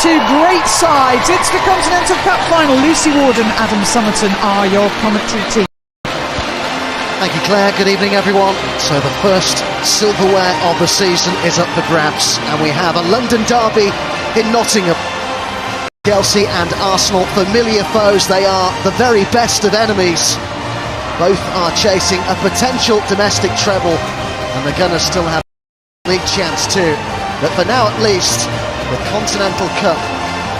two great sides. It's the Continental Cup final. Lucy Ward and Adam Somerton are your commentary team. Thank you, Claire. Good evening, everyone. So the first silverware of the season is up for grabs, and we have a London derby in Nottingham. Chelsea and Arsenal, familiar foes. They are the very best of enemies. Both are chasing a potential domestic treble, and the Gunners still have a league chance too. But for now, at least, the Continental Cup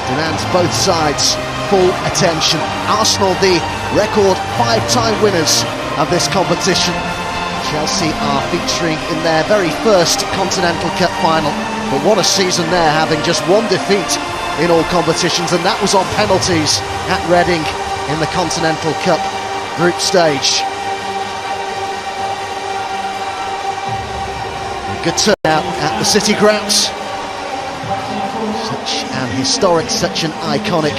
demands both sides full attention. Arsenal, the record 5-time winners of this competition. Chelsea are featuring in their very first Continental Cup final. But what a season there, having just one defeat in all competitions, and that was on penalties at Reading in the Continental Cup group stage. A good turnout at the City grounds. Such an historic, such an iconic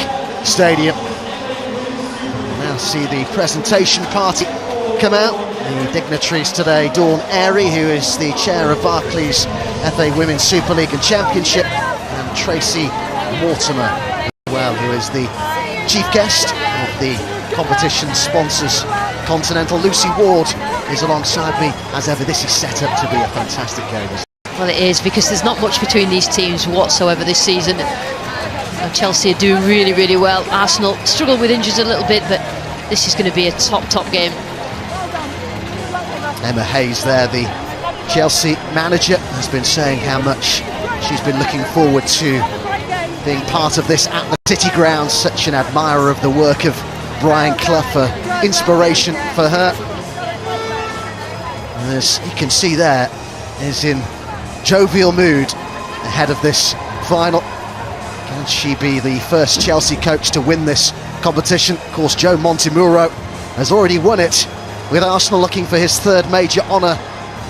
stadium. We'll now see the presentation party come out. The dignitaries today: Dawn Airy, who is the chair of Barclays FA Women's Super League and Championship, and Tracy Mortimer, who is the chief guest of the competition sponsors Continental. Lucy Ward is alongside me as ever. This is set up to be a fantastic game. Well, it is, because there's not much between these teams whatsoever this season. Chelsea are doing really, really well. Arsenal struggle with injuries a little bit, but this is going to be a top game. Emma Hayes there, the Chelsea manager, has been saying how much she's been looking forward to being part of this at the City grounds. Such an admirer of the work of Brian Clough, inspiration for her. And as you can see there, is in jovial mood ahead of this final. Can she be the first Chelsea coach to win this competition? Of course, Joe Montemuro has already won it, with Arsenal looking for his third major honour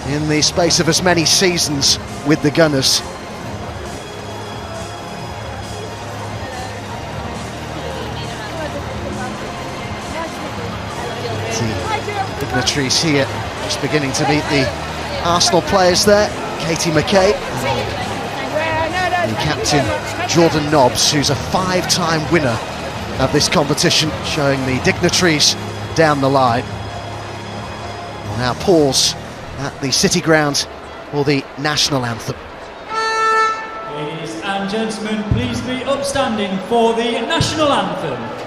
in the space of as many seasons with the Gunners. The dignitaries here just beginning to meet the Arsenal players there. Katie McKay, the captain Jordan Nobbs, who's a 5-time winner of this competition, showing the dignitaries down the line. We'll now pause at the City ground for the national anthem. Ladies and gentlemen, please be upstanding for the national anthem.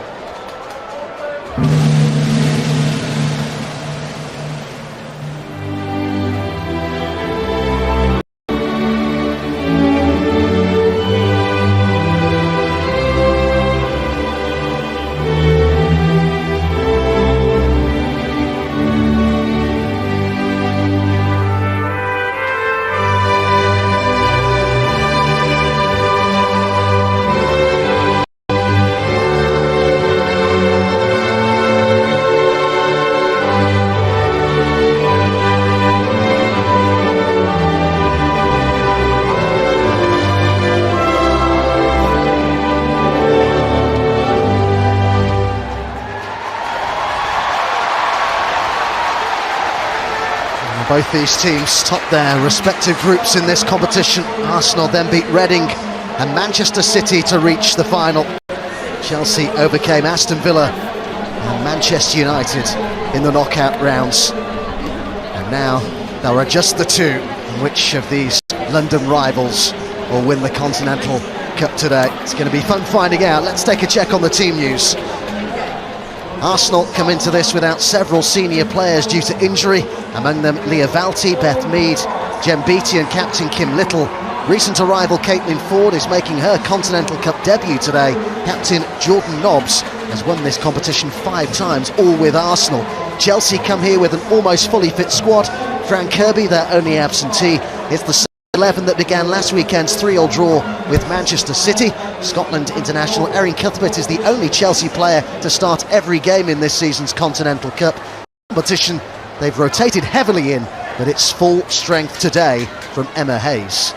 Both these teams top their respective groups in this competition. Arsenal then beat Reading and Manchester City to reach the final. Chelsea overcame Aston Villa and Manchester United in the knockout rounds. And now there are just the two. Which of these London rivals will win the Continental Cup today? It's going to be fun finding out. Let's take a check on the team news. Arsenal come into this without several senior players due to injury, among them Leah Valti, Beth Mead, Jem Beattie and captain Kim Little. Recent arrival Caitlin Ford is making her Continental Cup debut today. Captain Jordan Nobbs has won this competition 5 times, all with Arsenal. Chelsea come here with an almost fully fit squad. Fran Kirby, their only absentee. It's the 11 that began last weekend's 3-3 draw with Manchester City. Scotland international Erin Cuthbert is the only Chelsea player to start every game in this season's Continental Cup competition. They've rotated heavily in, but it's full strength today from Emma Hayes.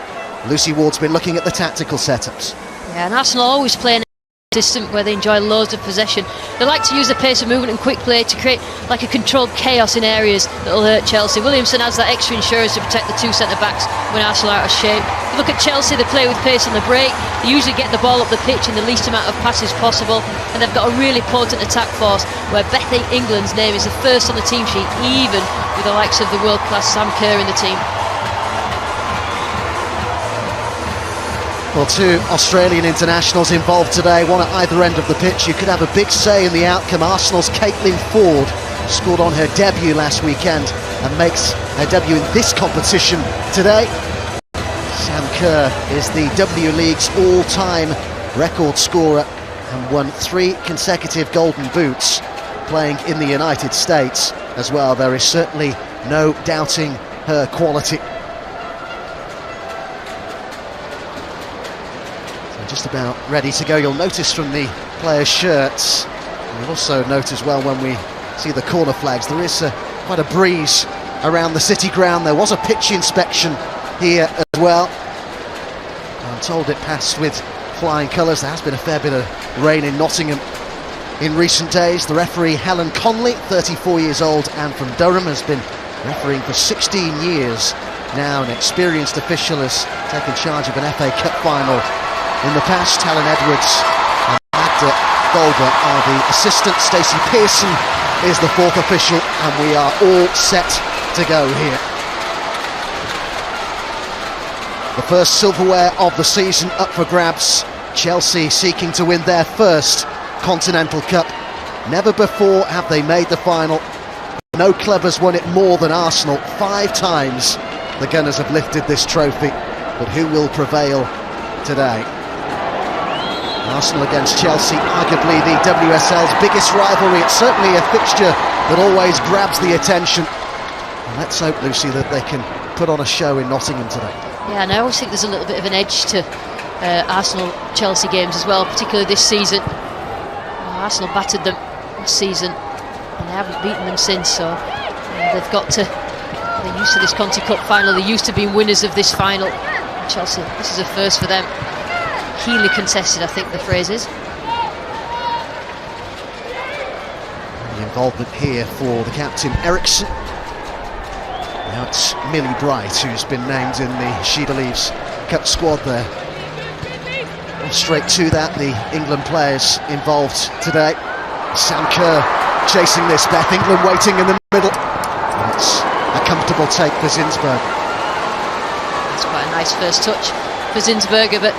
Lucy Ward's been looking at the tactical setups. Yeah, and Arsenal always playing system where they enjoy loads of possession. They like to use the pace of movement and quick play to create like a controlled chaos in areas that will hurt Chelsea. Williamson has that extra insurance to protect the two centre-backs when Arsenal are out of shape. If you look at Chelsea, they play with pace on the break. They usually get the ball up the pitch in the least amount of passes possible, and they've got a really potent attack force where Beth England's name is the first on the team sheet, even with the likes of the world-class Sam Kerr in the team. Well, two Australian internationals involved today, one at either end of the pitch. You could have a big say in the outcome. Arsenal's Caitlin Ford scored on her debut last weekend and makes her debut in this competition today. Sam Kerr is the W League's all-time record scorer and won 3 consecutive Golden Boots, playing in the United States as well. There is certainly no doubting her quality. Just about ready to go. You'll notice from the players' shirts, you'll also note as well when we see the corner flags, there is quite a breeze around the City ground. There was a pitch inspection here as well. I'm told it passed with flying colours. There has been a fair bit of rain in Nottingham in recent days. The referee, Helen Conley, 34 years old and from Durham, has been refereeing for 16 years now. An experienced official has taken charge of an FA Cup final in the past. Helen Edwards and Magda Golber are the assistants. Stacey Pearson is the 4th official, and we are all set to go here. The first silverware of the season up for grabs. Chelsea seeking to win their first Continental Cup. Never before have they made the final. No club has won it more than Arsenal. 5 times the Gunners have lifted this trophy, but who will prevail today? Arsenal against Chelsea, arguably the WSL's biggest rivalry. It's certainly a fixture that always grabs the attention. And let's hope, Lucy, that they can put on a show in Nottingham today. Yeah, and I always think there's a little bit of an edge to Arsenal-Chelsea games as well, particularly this season. Arsenal battered them last season, and they haven't beaten them since, so they've got to... They're used to this Conti Cup final, they're used to being winners of this final. And Chelsea, this is a first for them. Keenly contested, I think the phrase is. The involvement here for the captain, Eriksson. Now it's Millie Bright who's been named in the She Believes Cup squad there. Well, straight to that, the England players involved today. Sam Kerr chasing this, Beth England waiting in the middle. And it's a comfortable take for Zinsberg. It's quite a nice first touch for Zinsberger, but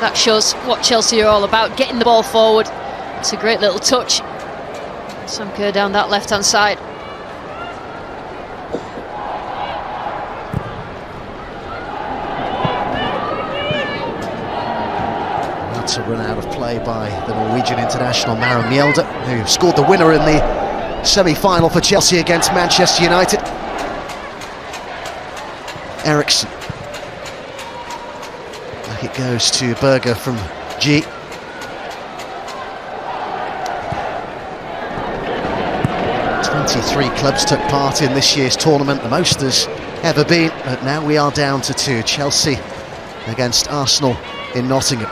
that shows what Chelsea are all about, getting the ball forward. It's a great little touch. Sam Kerr down that left-hand side. That's a run out of play by the Norwegian international Maren Mjelde, who scored the winner in the semi-final for Chelsea against Manchester United. Eriksson. It goes to Berger from G. "23 clubs took part in this year's tournament, the most there's ever been, but now we are down to 2. Chelsea against Arsenal in Nottingham."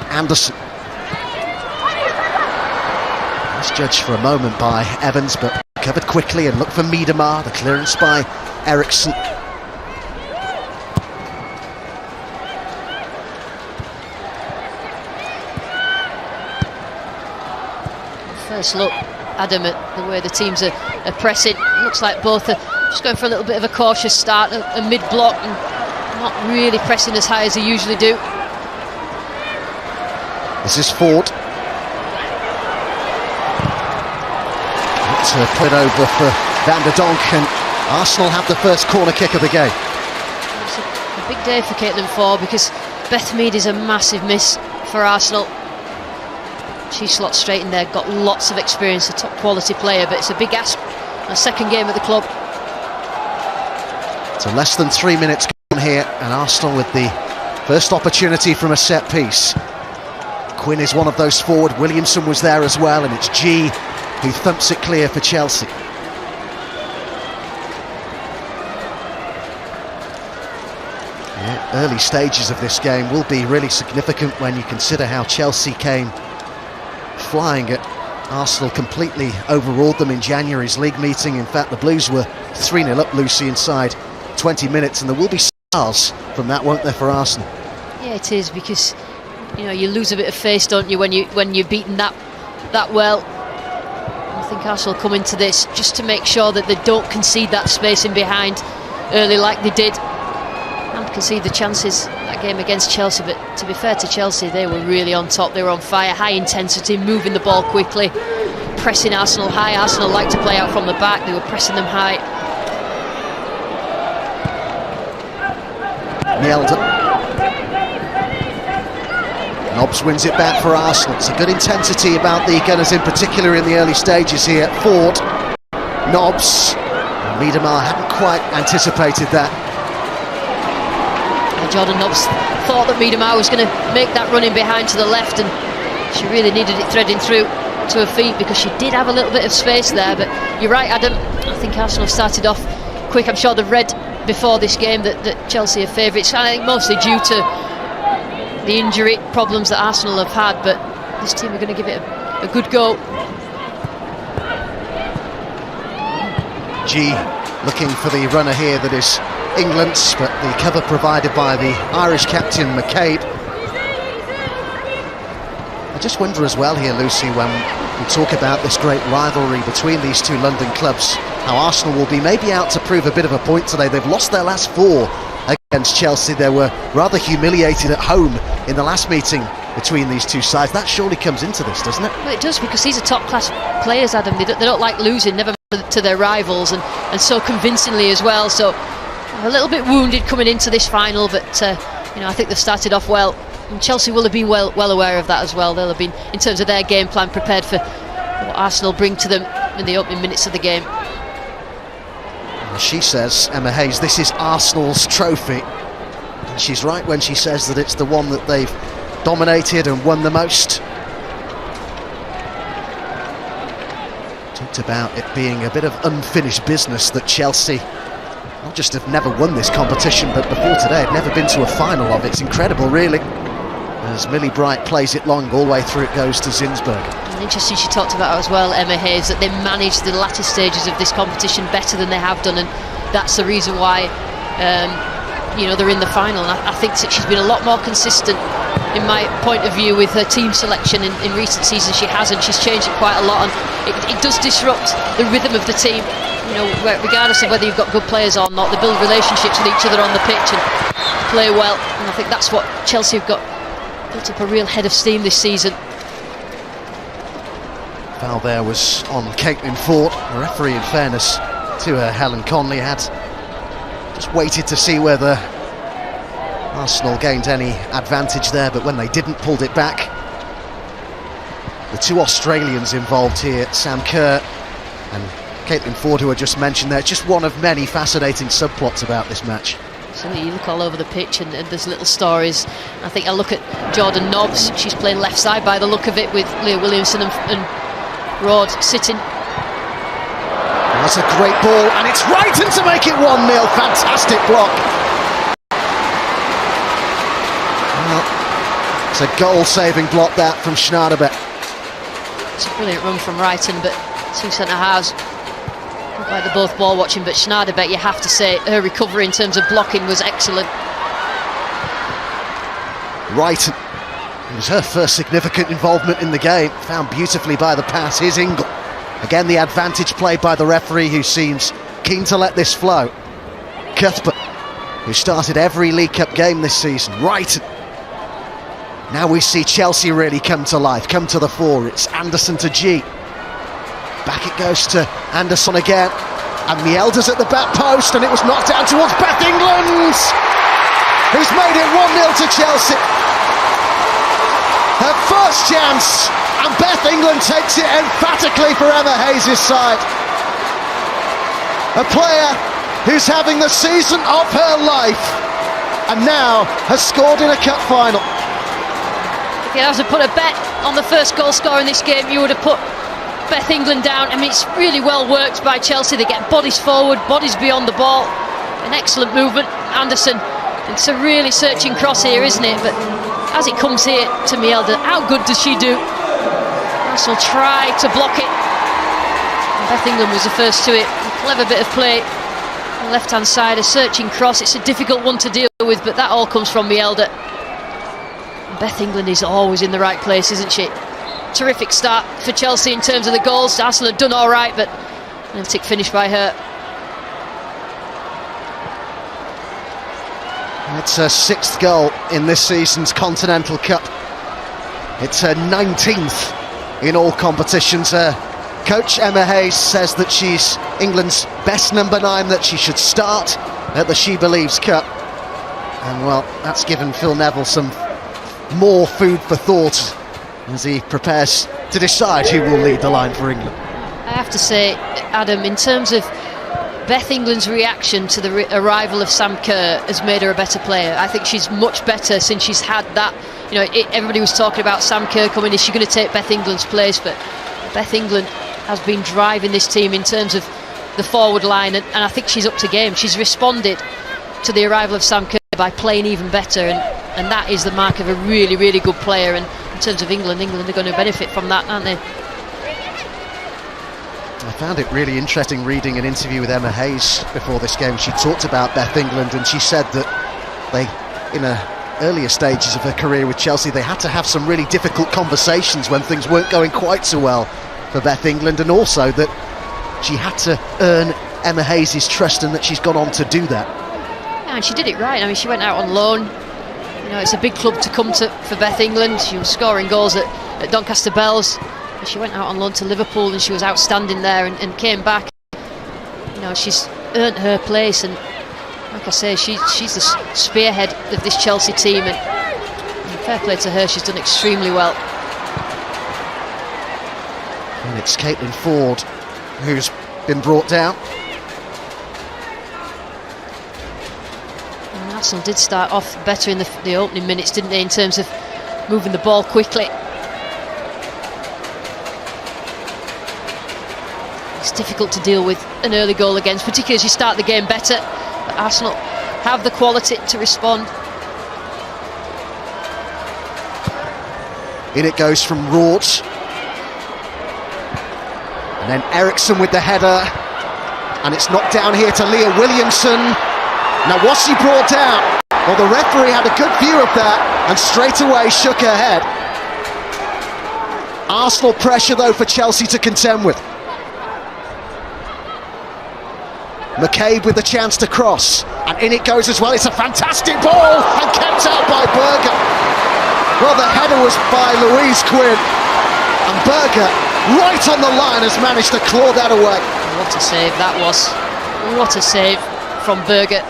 Anderson. Misjudged for a moment by Evans, but covered quickly, and look for Miedemar, the clearance by Eriksson. First look, Adam, at the way the teams are pressing. It looks like both are just going for a little bit of a cautious start, a mid-block, and not really pressing as high as they usually do. This is Ford. To put it over for Van der Donk, and Arsenal have the first corner kick of the game. It's a big day for Caitlin Ford, because Beth Mead is a massive miss for Arsenal. She slots straight in there, got lots of experience, a top quality player, but it's a big ask on a second game at the club. So less than 3 minutes gone here, and Arsenal with the first opportunity from a set piece. Quinn is one of those forward, Williamson was there as well, and it's G who thumps it clear for Chelsea. Yeah, early stages of this game will be really significant when you consider how Chelsea came flying at Arsenal, completely overawed them in January's league meeting. In fact, the Blues were 3-0 up, Lucy, inside 20 minutes, and there will be scars from that, won't there, for Arsenal? Yeah, it is, because you lose a bit of face, don't you, when you're beaten that well. I think Arsenal come into this just to make sure that they don't concede that space in behind early like they did, and concede the chances that game against Chelsea. But to be fair to Chelsea, they were really on top. They were on fire, high intensity, moving the ball quickly, pressing Arsenal high. Arsenal like to play out from the back. They were pressing them high. Mielda. Nobbs wins it back for Arsenal. It's a good intensity about the Gunners, in particular in the early stages here. Ford, Nobbs, Miedemar hadn't quite anticipated that. Jordan Nobbs thought that Miedemar was going to make that run in behind to the left, and she really needed it threading through to her feet, because she did have a little bit of space there. But you're right, Adam, I think Arsenal started off quick. I'm sure they've read before this game that Chelsea are favourites, and I think mostly due to the injury problems that Arsenal have had, but this team are going to give it a good go. G looking for the runner here that is England's, but the cover provided by the Irish captain McCabe. I just wonder as well here, Lucy, when we talk about this great rivalry between these two London clubs, how Arsenal will be maybe out to prove a bit of a point today. They've lost their last 4 against Chelsea. They were rather humiliated at home in the last meeting between these two sides. That surely comes into this, doesn't it? Well, it does, because these are top-class players, Adam. They don't like losing, never to their rivals, and so convincingly as well. So a little bit wounded coming into this final, but I think they've started off well, and Chelsea will have been well aware of that as well. They'll have been, in terms of their game plan, prepared for what Arsenal bring to them in the opening minutes of the game. She says, Emma Hayes, this is Arsenal's trophy, and she's right when she says that it's the one that they've dominated and won the most. Talked about it being a bit of unfinished business, that Chelsea not just have never won this competition, but before today had never been to a final of it. It's incredible, really, as Millie Bright plays it long, all the way through it goes to Zinsberg. And interesting, she talked about as well, Emma Hayes, that they managed the latter stages of this competition better than they have done, and that's the reason why they're in the final. And I think that she's been a lot more consistent, in my point of view, with her team selection in recent seasons. She hasn't. She's changed it quite a lot, and it does disrupt the rhythm of the team. Regardless of whether you've got good players or not, they build relationships with each other on the pitch and play well. And I think that's what Chelsea have got, built up a real head of steam this season. Foul there was on Caitlin Ford. The referee, in fairness to her, Helen Conley, had just waited to see whether Arsenal gained any advantage there, but when they didn't, pulled it back. The two Australians involved here, Sam Kerr and Caitlin Ford, who I just mentioned there, just one of many fascinating subplots about this match. So you look all over the pitch, and there's little stories. I think I look at Jordan Nobbs. She's playing left side by the look of it, with Leah Williamson and Rod sitting. That's a great ball, and it's Wrighton to make it 1-0. Fantastic block. Well, it's a goal-saving block, that, from Schneiderbeck. It's a brilliant run from Wrighton, but two centre-halves look like they're both ball-watching. But Schneiderbeck, you have to say, her recovery in terms of blocking was excellent. Wrighton, it was her first significant involvement in the game, found beautifully by the pass. Here's Ingle. Again, the advantage played by the referee, who seems keen to let this flow. Cuthbert, who started every League Cup game this season. Wrighton. Now we see Chelsea really come to life, come to the fore. It's Anderson to G. Back it goes to Anderson again. And Mielda's at the back post, and it was knocked down towards Beth England, who's made it 1-0 to Chelsea. Her first chance, and Beth England takes it emphatically for Emma Hayes' side. A player who's having the season of her life, and now has scored in a cup final. If you had to put a bet on the first goal scorer in this game, you would have put Beth England down. I mean, it's really well worked by Chelsea. They get bodies forward, bodies beyond the ball. An excellent movement. Anderson It's a really searching cross here, isn't it? But as it comes here to Mielda, how good does she do? Arsenal try to block it. And Beth England was the first to it. A clever bit of play on the left-hand side, a searching cross. It's a difficult one to deal with, but that all comes from Mielda. And Beth England is always in the right place, isn't she? Terrific start for Chelsea in terms of the goals. Arsenal have done all right, but an tick finish by her. It's her 6th goal in this season's Continental Cup. It's her 19th in all competitions. Coach Emma Hayes says that she's England's best number 9, that she should start at the She Believes Cup. And well, that's given Phil Neville some more food for thought as he prepares to decide who will lead the line for England. I have to say, Adam, in terms of Beth England's reaction to the arrival of Sam Kerr has made her a better player. I think she's much better since she's had that. You know, everybody was talking about Sam Kerr coming. Is she going to take Beth England's place? But Beth England has been driving this team in terms of the forward line, and I think she's up to game. She's responded to the arrival of Sam Kerr by playing even better, and that is the mark of a really, really good player. And in terms of England are going to benefit from that, aren't they? I found it really interesting reading an interview with Emma Hayes before this game. She talked about Beth England, and she said that they, in her earlier stages of her career with Chelsea, they had to have some really difficult conversations when things weren't going quite so well for Beth England, and also that she had to earn Emma Hayes' trust, and that she's gone on to do that. Yeah, and she did it right. I mean, she went out on loan. You know, it's a big club to come to for Beth England. She was scoring goals at Doncaster Bells. She went out on loan to Liverpool, and she was outstanding there, and came back. You know, she's earned her place, and like I say, she's the spearhead of this Chelsea team, and fair play to her, she's done extremely well. And it's Caitlin Ford who's been brought down. And Arsenal did start off better in the opening minutes, didn't they, in terms of moving the ball quickly. It's difficult to deal with an early goal against, particularly as you start the game better. But Arsenal have the quality to respond. In it goes from Rorts. And then Eriksson with the header. And it's knocked down here to Leah Williamson. Now, was she brought down? Well, the referee had a good view of that and straight away shook her head. Arsenal pressure, though, for Chelsea to contend with. McCabe with the chance to cross, and in it goes as well. It's a fantastic ball and kept out by Berger. Well, the header was by Louise Quinn, and Berger, right on the line, has managed to claw that away. What a save that was. What a save from Berger.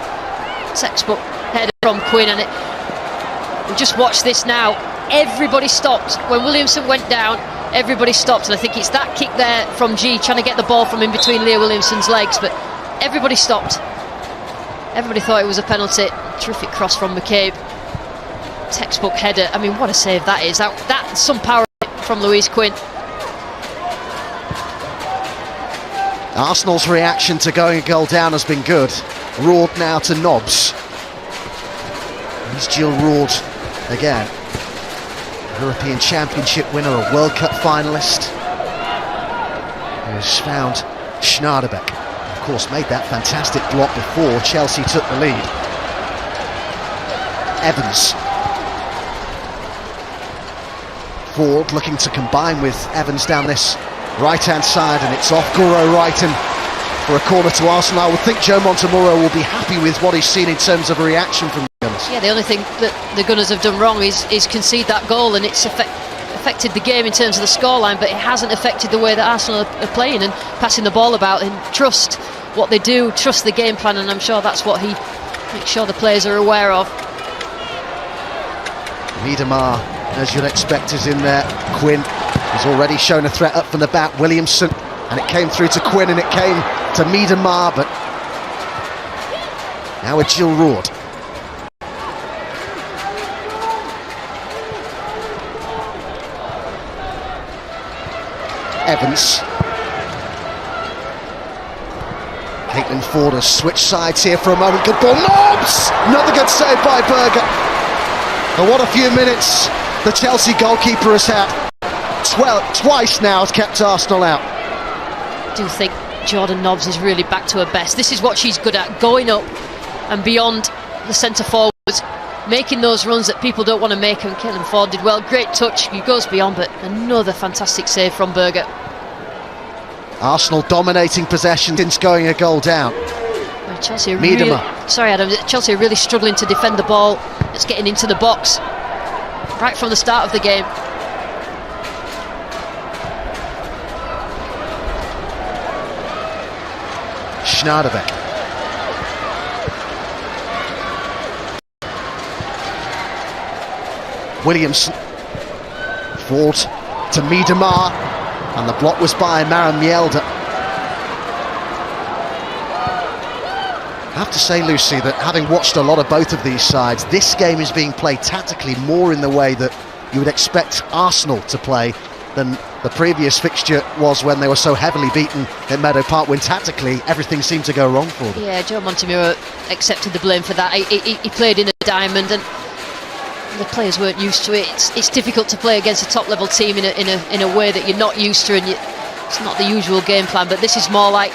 Textbook header from Quinn, and we just watch this now. Everybody stopped when Williamson went down. Everybody stopped, and I think it's that kick there from G trying to get the ball from in between Leah Williamson's legs, but everybody stopped. Everybody thought it was a penalty. Terrific cross from McCabe. Textbook header. I mean, what a save that is. That's some power from Louise Quinn. Arsenal's reaction to going a goal down has been good. Roard now to Nobbs. Here's Jill Roard again. European Championship winner, a World Cup finalist, who's found Schneiderbeck. Of course, made that fantastic block before Chelsea took the lead. Evans. Ford looking to combine with Evans down this right-hand side, and it's off Guro Wrighton for a corner to Arsenal. I would think Joe Montemurro will be happy with what he's seen in terms of a reaction from the Gunners. Yeah, the only thing that the Gunners have done wrong is concede that goal, and it's affected the game in terms of the scoreline, but it hasn't affected the way that Arsenal are playing and passing the ball about, and trust what they do, trust the game plan, and I'm sure that's what he makes sure the players are aware of. Miedemar, as you'd expect, is in there. Quinn has already shown a threat up from the back. Williamson, and it came through to Quinn, and it came to Miedemar, but now with Jill Roard. Evans. Caitlin Caitlin Ford has switched sides here for a moment. Good ball, Nobbs! Another good save by Berger. And what a few minutes the Chelsea goalkeeper has had. Twice now has kept Arsenal out. I do think Jordan Nobbs is really back to her best. This is what she's good at, going up and beyond the centre forwards, making those runs that people don't want to make, and Caitlin Ford did well. Great touch, he goes beyond, but another fantastic save from Berger. Arsenal dominating possession since going a goal down. Well, Chelsea are really, sorry Adam, Chelsea are really struggling to defend the ball. It's getting into the box right from the start of the game. Schneiderbeck. Williamson. Ford to Miedemar, and the block was by Maren Mjelde. I have to say, Lucy, that having watched a lot of both of these sides, this game is being played tactically more in the way that you would expect Arsenal to play than the previous fixture was, when they were so heavily beaten at Meadow Park, when tactically everything seemed to go wrong for them. Yeah, Joe Montemurro accepted the blame for that. He played in a diamond, and the players weren't used to it. It's difficult to play against a top-level team in a way that you're not used to, and it's not the usual game plan. But this is more like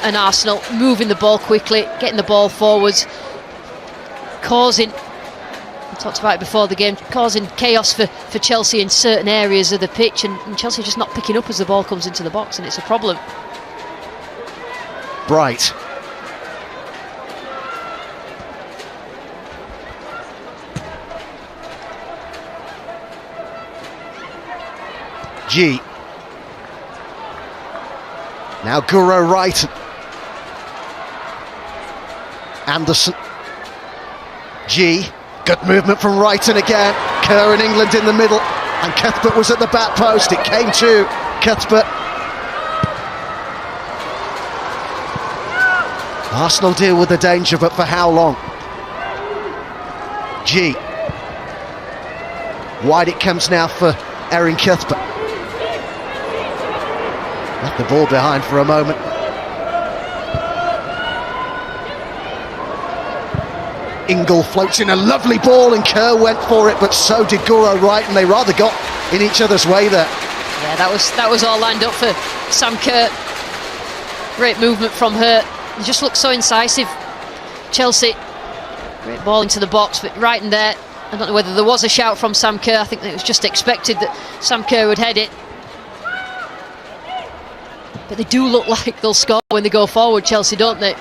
an Arsenal moving the ball quickly, getting the ball forwards, causing, we talked about it before the game, causing chaos for Chelsea in certain areas of the pitch, and Chelsea just not picking up as the ball comes into the box, and it's a problem. Bright. G. Now Guro right. Anderson. G. Good movement from Wrighton again. Kerr and England in the middle, and Cuthbert was at the back post. It came to Cuthbert. Arsenal deal with the danger, but for how long? G. Wide it comes now for Erin Cuthbert. Left the ball behind for a moment. Ingle floats in a lovely ball, and Kerr went for it, but so did Guro Wright, and they rather got in each other's way there. Yeah, that was all lined up for Sam Kerr. Great movement from her. He just looked so incisive. Chelsea, great ball into the box, but right in there, I don't know whether there was a shout from Sam Kerr. I think it was just expected that Sam Kerr would head it. But they do look like they'll score when they go forward, Chelsea, don't they?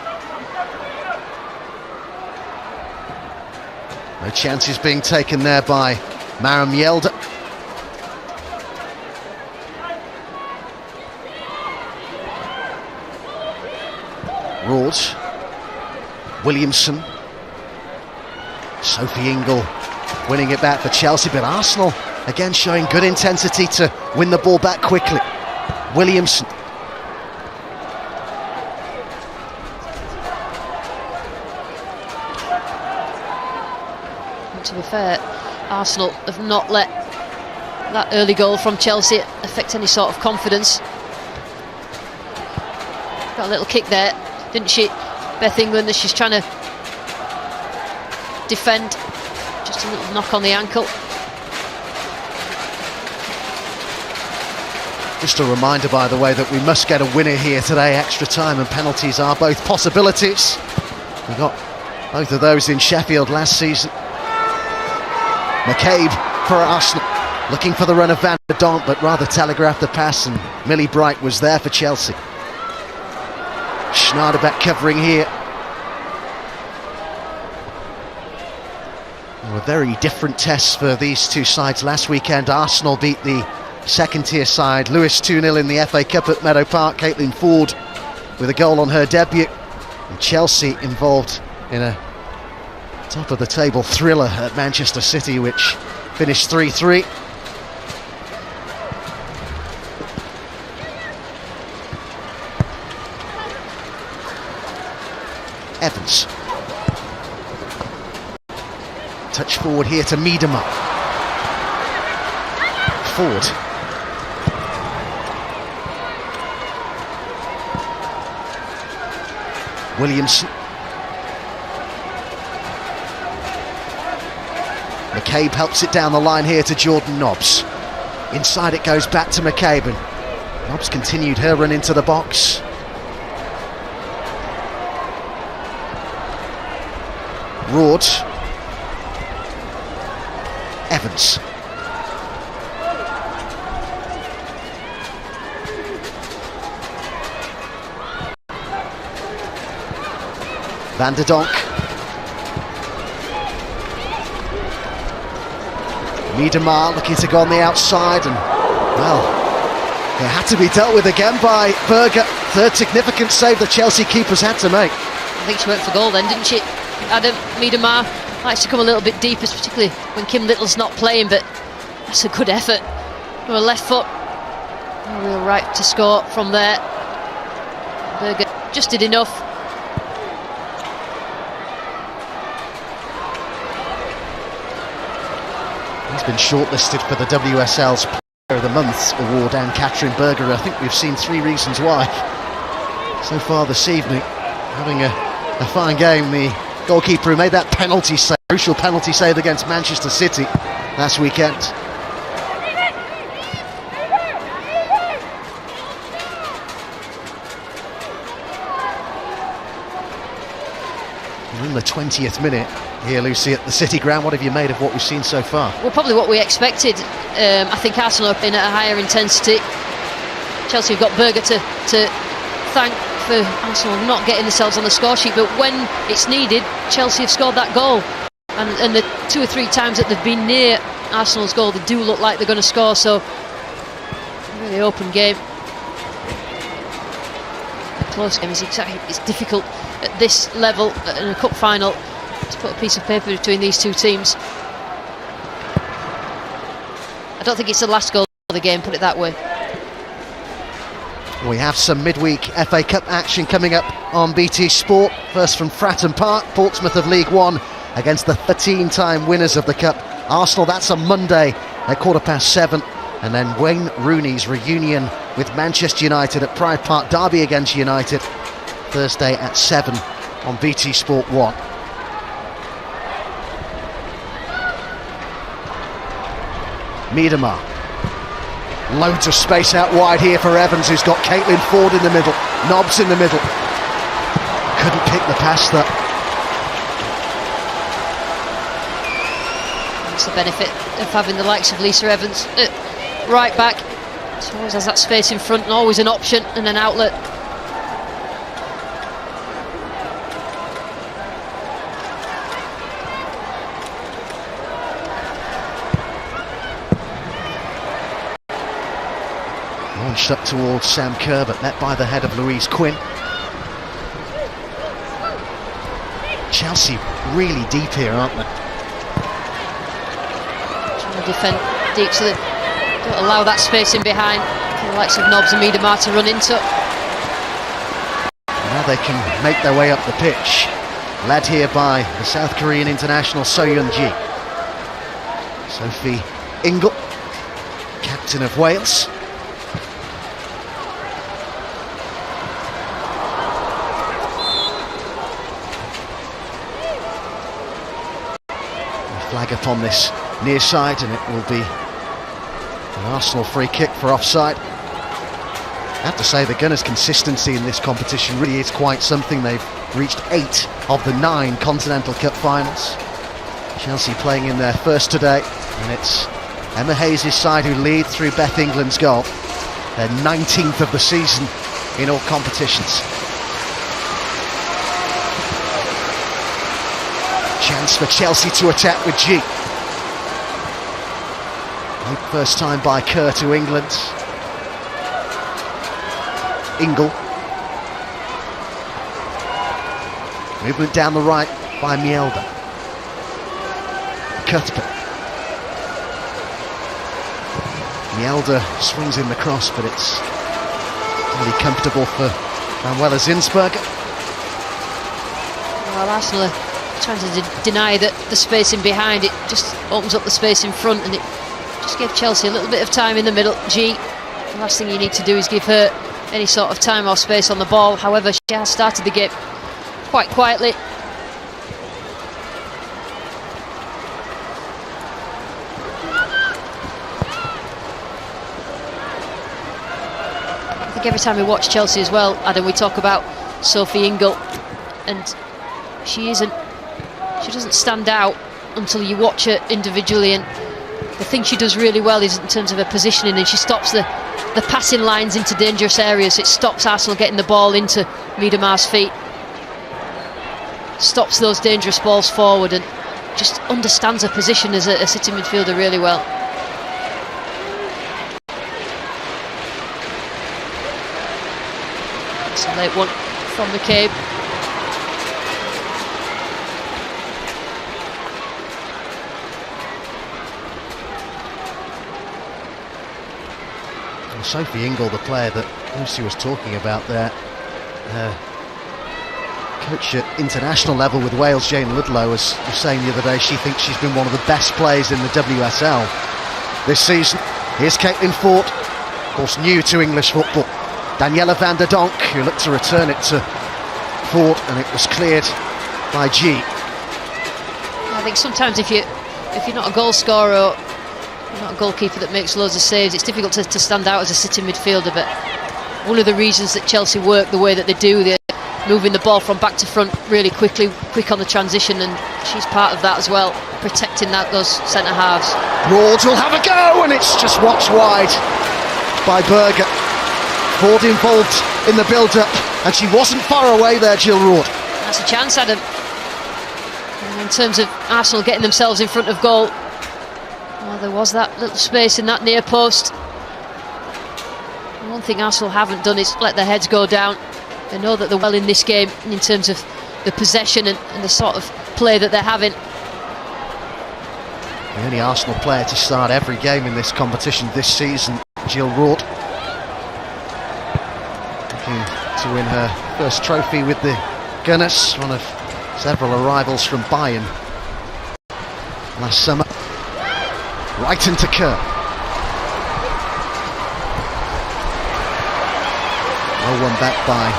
No chances being taken there by Maren Mjelde. Rawls. Williamson. Sophie Ingle winning it back for Chelsea, but Arsenal again showing good intensity to win the ball back quickly. Williamson. To be fair, Arsenal have not let that early goal from Chelsea affect any sort of confidence. Got a little kick there, didn't she, Beth England, as she's trying to defend. Just a little knock on the ankle. Just a reminder, by the way, that we must get a winner here today. Extra time and penalties are both possibilities. We got both of those in Sheffield last season. McCabe for Arsenal, looking for the run of Van der Donk, but rather telegraphed the pass, and Millie Bright was there for Chelsea. Schneiderbeck covering here. There were very different tests for these two sides last weekend. Arsenal beat the second-tier side, Lewis 2-0 in the FA Cup at Meadow Park. Caitlin Ford with a goal on her debut. And Chelsea involved in a top of the table thriller at Manchester City, which finished 3-3. Evans. Touch forward here to Miedemar. Ford. Williamson. McCabe helps it down the line here to Jordan Nobbs. Inside it goes back to McCabe, and Nobbs continued her run into the box. Roard. Evans. Van der Donk. Miedemar looking to go on the outside, and well, it had to be dealt with again by Berger. Third significant save the Chelsea keepers had to make. I think she went for goal then, didn't she? Adam Miedemar likes to come a little bit deeper, particularly when Kim Little's not playing, but that's a good effort from a left foot. A real right to score from there. Berger just did enough. He's been shortlisted for the WSL's Player of the Month award, and Katrin Berger. I think we've seen 3 reasons why so far this evening. Having a fine game, the goalkeeper who made that crucial penalty save against Manchester City last weekend. We're in the 20th minute here, Lucy, at the City Ground. What have you made of what we've seen so far? Well, probably what we expected. I think Arsenal have been at a higher intensity. Chelsea have got Berger to thank for Arsenal not getting themselves on the score sheet, but when it's needed, Chelsea have scored that goal. And the 2 or 3 times that they've been near Arsenal's goal, they do look like they're going to score, so really open game. A close game. It's difficult at this level in a cup final to put a piece of paper between these two teams. I don't think it's the last goal of the game, put it that way. We have some midweek FA Cup action coming up on BT Sport. First from Fratton Park, Portsmouth of League One against the 13-time winners of the Cup, Arsenal. That's on Monday at 7:15. And then Wayne Rooney's reunion with Manchester United at Pride Park, derby against United, Thursday at 7 on BT Sport 1. Miedemar. Loads of space out wide here for Evans, who's got Caitlin Ford in the middle. Nobbs in the middle. Couldn't pick the pass that. That's the benefit of having the likes of Lisa Evans right back. She always has that space in front and always an option and an outlet. Launched up towards Sam Kerr, but met by the head of Louise Quinn. Chelsea really deep here, aren't they? Trying to defend deep so that don't allow that space in behind for the likes of Nobbs and Miedemar to run into. Now they can make their way up the pitch, led here by the South Korean international So Yeon-ji. Sophie Ingle, captain of Wales. Flag up on this near side, and it will be an Arsenal free kick for offside. I have to say, the Gunners' consistency in this competition really is quite something. They've reached 8 of the 9 Continental Cup finals. Chelsea playing in their first today, and it's Emma Hayes' side who lead through Beth England's goal. Their 19th of the season in all competitions. Chance for Chelsea to attack with G. First time by Kerr to England. Ingle. Movement down the right by Mjelde. Cuthbert. Mjelde swings in the cross, but it's really comfortable for Manuela Zinsberger. Well, Arsenal are trying to deny that the space in behind. It just opens up the space in front, and it just gave Chelsea a little bit of time in the middle. G, the last thing you need to do is give her any sort of time or space on the ball. However, she has started the game quite quietly. I think every time we watch Chelsea as well, Adam, we talk about Sophie Ingle, and she doesn't stand out until you watch her individually, and the thing she does really well is in terms of her positioning, and she stops the passing lines into dangerous areas. It stops Arsenal getting the ball into Miedemar's feet, stops those dangerous balls forward, and just understands her position as a sitting midfielder really well. It's a late one from McCabe. Sophie Ingle, the player that Lucy was talking about there, coach at international level with Wales, Jane Ludlow, was saying the other day she thinks she's been one of the best players in the WSL this season. Here's Caitlin Ford, of course new to English football. Daniela van der Donk, who looked to return it to Ford, and it was cleared by G. I think sometimes if you're not a goal scorer, or not a goalkeeper that makes loads of saves, it's difficult to stand out as a sitting midfielder, but one of the reasons that Chelsea work the way that they do, they're moving the ball from back to front really quick on the transition, and she's part of that as well, protecting those centre halves. Rhodes will have a go, and it's just watched wide by Berger. Ford involved in the build-up, and she wasn't far away there, Jill Roord. That's a chance, Adam. And in terms of Arsenal getting themselves in front of goal, well, there was that little space in that near post. One thing Arsenal haven't done is let their heads go down. They know that they're well in this game in terms of the possession and the sort of play that they're having. The only Arsenal player to start every game in this competition this season, Jill Roord, looking to win her first trophy with the Gunners, one of several arrivals from Bayern last summer. Right into Kerr. Well won back by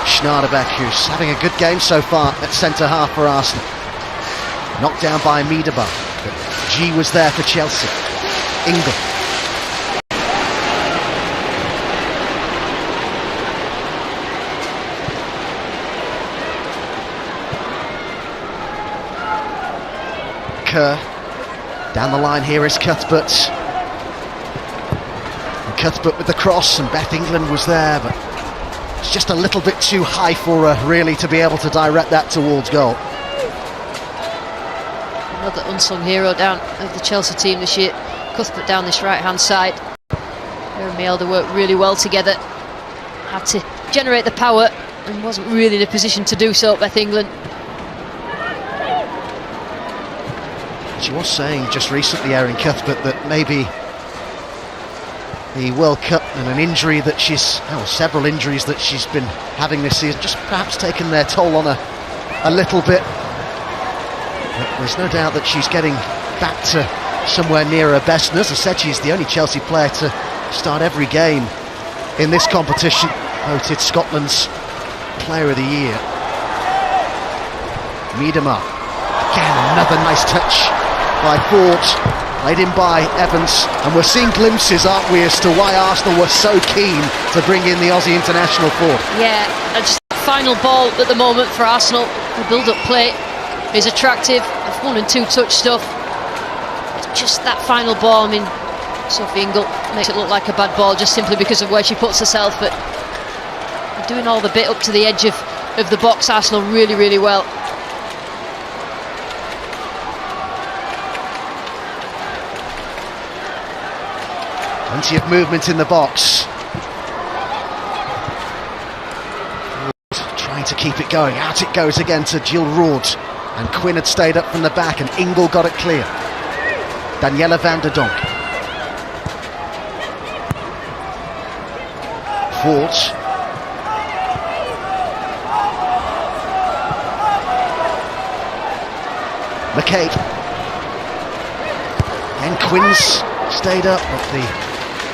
Schneiderbeck, who's having a good game so far at centre half for Arsenal. Knocked down by Miedema, but G was there for Chelsea. Ingle. Kerr. Down the line here is Cuthbert. And Cuthbert with the cross, and Beth England was there, but it's just a little bit too high for her really to be able to direct that towards goal. Another unsung hero down of the Chelsea team this year. Cuthbert down this right hand side. Her and Mielda worked really well together. Had to generate the power and wasn't really in a position to do so, Beth England. She was saying just recently, Erin Cuthbert, that maybe the World Cup and an injury that several injuries that she's been having this season, just perhaps taken their toll on her a little bit. But there's no doubt that she's getting back to somewhere near her best. And as I said, she's the only Chelsea player to start every game in this competition. Voted Scotland's Player of the Year. Miedema. Again, another nice touch by Ford, laid in by Evans, and we're seeing glimpses, aren't we, as to why Arsenal were so keen to bring in the Aussie international forward. Yeah, and just the final ball at the moment for Arsenal. The build-up play is attractive, the 1 and 2 touch stuff. Just that final ball, I mean, Sophie Ingle makes it look like a bad ball just simply because of where she puts herself, but doing all the bit up to the edge of the box, Arsenal really, really well. Plenty of movement in the box. Trying to keep it going. Out it goes again to Jill Roord. And Quinn had stayed up from the back, and Ingle got it clear. Daniela van der Donk. Ford. McCabe. And Quinn's stayed up, but the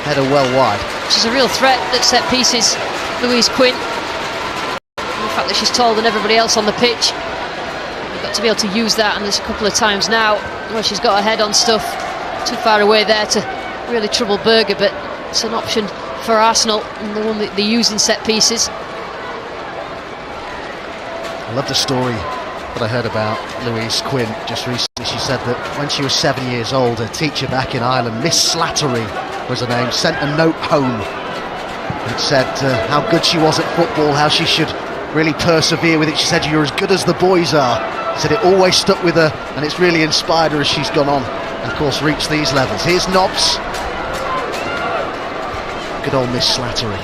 header well wide. She's a real threat at set pieces, Louise Quinn. In fact, fact that she's taller than everybody else on the pitch. You've got to be able to use that, and there's a couple of times now where she's got her head on stuff too far away there to really trouble Berger, but it's an option for Arsenal, and the one that they use in set pieces. I love the story that I heard about Louise Quinn just recently. She said that when she was 7 years old, her teacher back in Ireland, Miss Slattery was her name, sent a note home. It said how good she was at football, how she should really persevere with it. She said, "You're as good as the boys are." She said it always stuck with her, and it's really inspired her as she's gone on and, of course, reached these levels. Here's Nobbs. Good old Miss Slattery.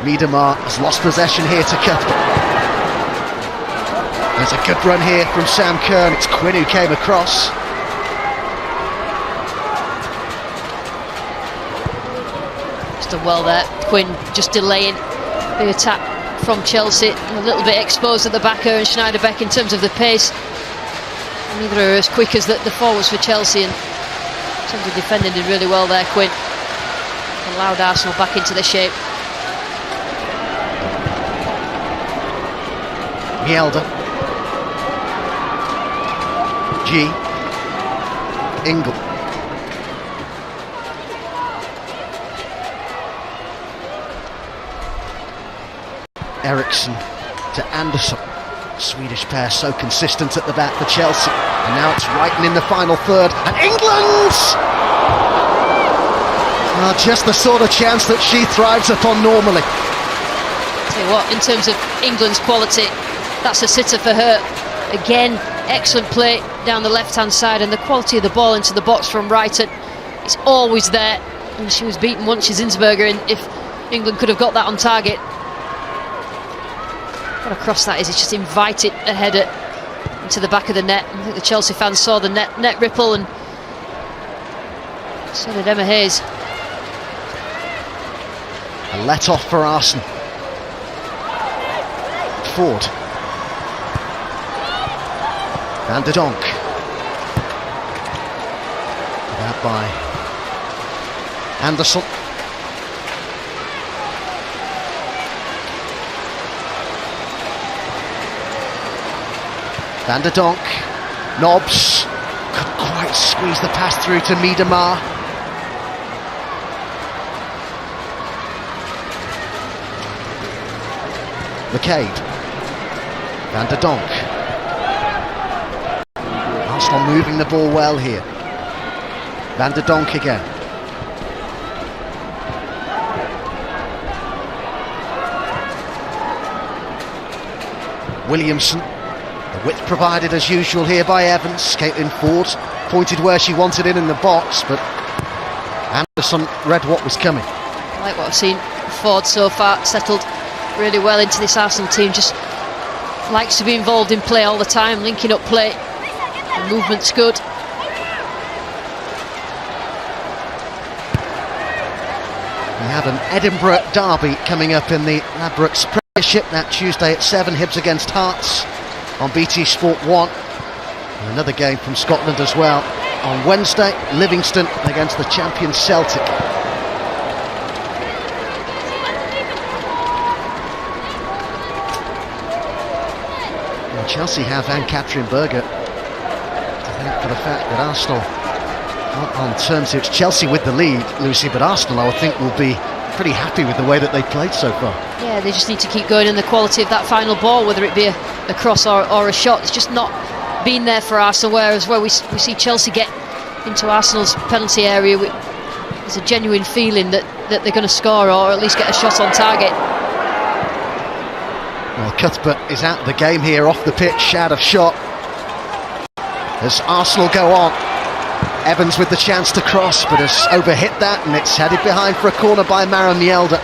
Miedemar has lost possession here to Cuthbert. There's a good run here from Sam Kern. It's Quinn who came across. Just done well there. Quinn just delaying the attack from Chelsea. A little bit exposed at the back, her and Schneiderbeck, in terms of the pace. Neither are as quick as the forwards for Chelsea, and in terms of defending, did really well there, Quinn. Allowed Arsenal back into the shape. Mjelde. G. Ingle. Eriksson to Andersson. Swedish pair so consistent at the back for Chelsea. And now it's Wrighton in the final third. And England! Just the sort of chance that she thrives upon normally. Tell you what, in terms of England's quality, that's a sitter for her. Again, excellent play down the left-hand side, and the quality of the ball into the box from Wrighton is always there. And she was beaten once, Zinsberger, and if England could have got that on target. What a cross that is, it's just invited a header into the back of the net. I think the Chelsea fans saw the net ripple, and so did Emma Hayes. A let off for Arsenal. Ford. Van der Donk. That by Andersson. Van der Donk. Nobbs. Couldn't quite squeeze the pass through to Miedemar. McCabe. Van der Donk. Arsenal moving the ball well here. Van der Donk again. Williamson. The width provided as usual here by Evans. Caitlin Ford pointed where she wanted it in the box, but Andersson read what was coming. I like what I've seen. Ford so far settled really well into this Arsenal team. Just likes to be involved in play all the time, linking up play. The movement's good. We have an Edinburgh derby coming up in the Ladbrokes Premiership that Tuesday at 7, Hibs against Hearts on BT Sport 1. And another game from Scotland as well on Wednesday, Livingston against the champion Celtic. Well, Chelsea have Anne-Catherine Berger to thank for the fact that Arsenal aren't on terms. It's Chelsea with the lead, Lucy, but Arsenal, I would think, will be pretty happy with the way that they've played so far. Yeah, they just need to keep going, in the quality of that final ball, whether it be a cross or a shot. It's just not been there for Arsenal, whereas where we see Chelsea get into Arsenal's penalty area, there's a genuine feeling that they're going to score or at least get a shot on target. Well, Cuthbert is out of the game here, off the pitch, out of shot. As Arsenal go on, Evans with the chance to cross, but has overhit that, and it's headed behind for a corner by Mara Mjelde.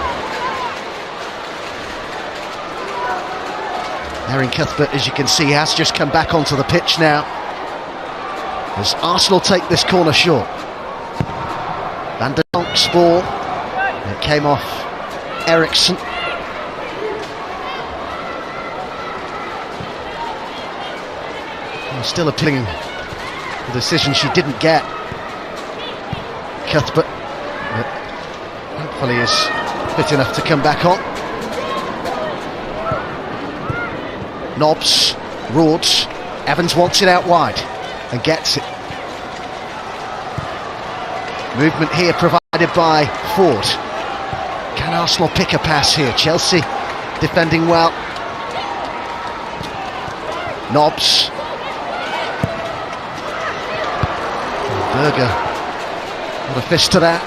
Erin Cuthbert, as you can see, has just come back onto the pitch now, as Arsenal take this corner short. Van der Donk's ball, and it came off Eriksson. Still appealing the decision she didn't get. Cuthbert, but hopefully is fit enough to come back on. Nobbs, Rhodes, Evans wants it out wide and gets it. Movement here provided by Ford. Can Arsenal pick a pass here? Chelsea defending well. Nobbs. Berger. What a fist to that.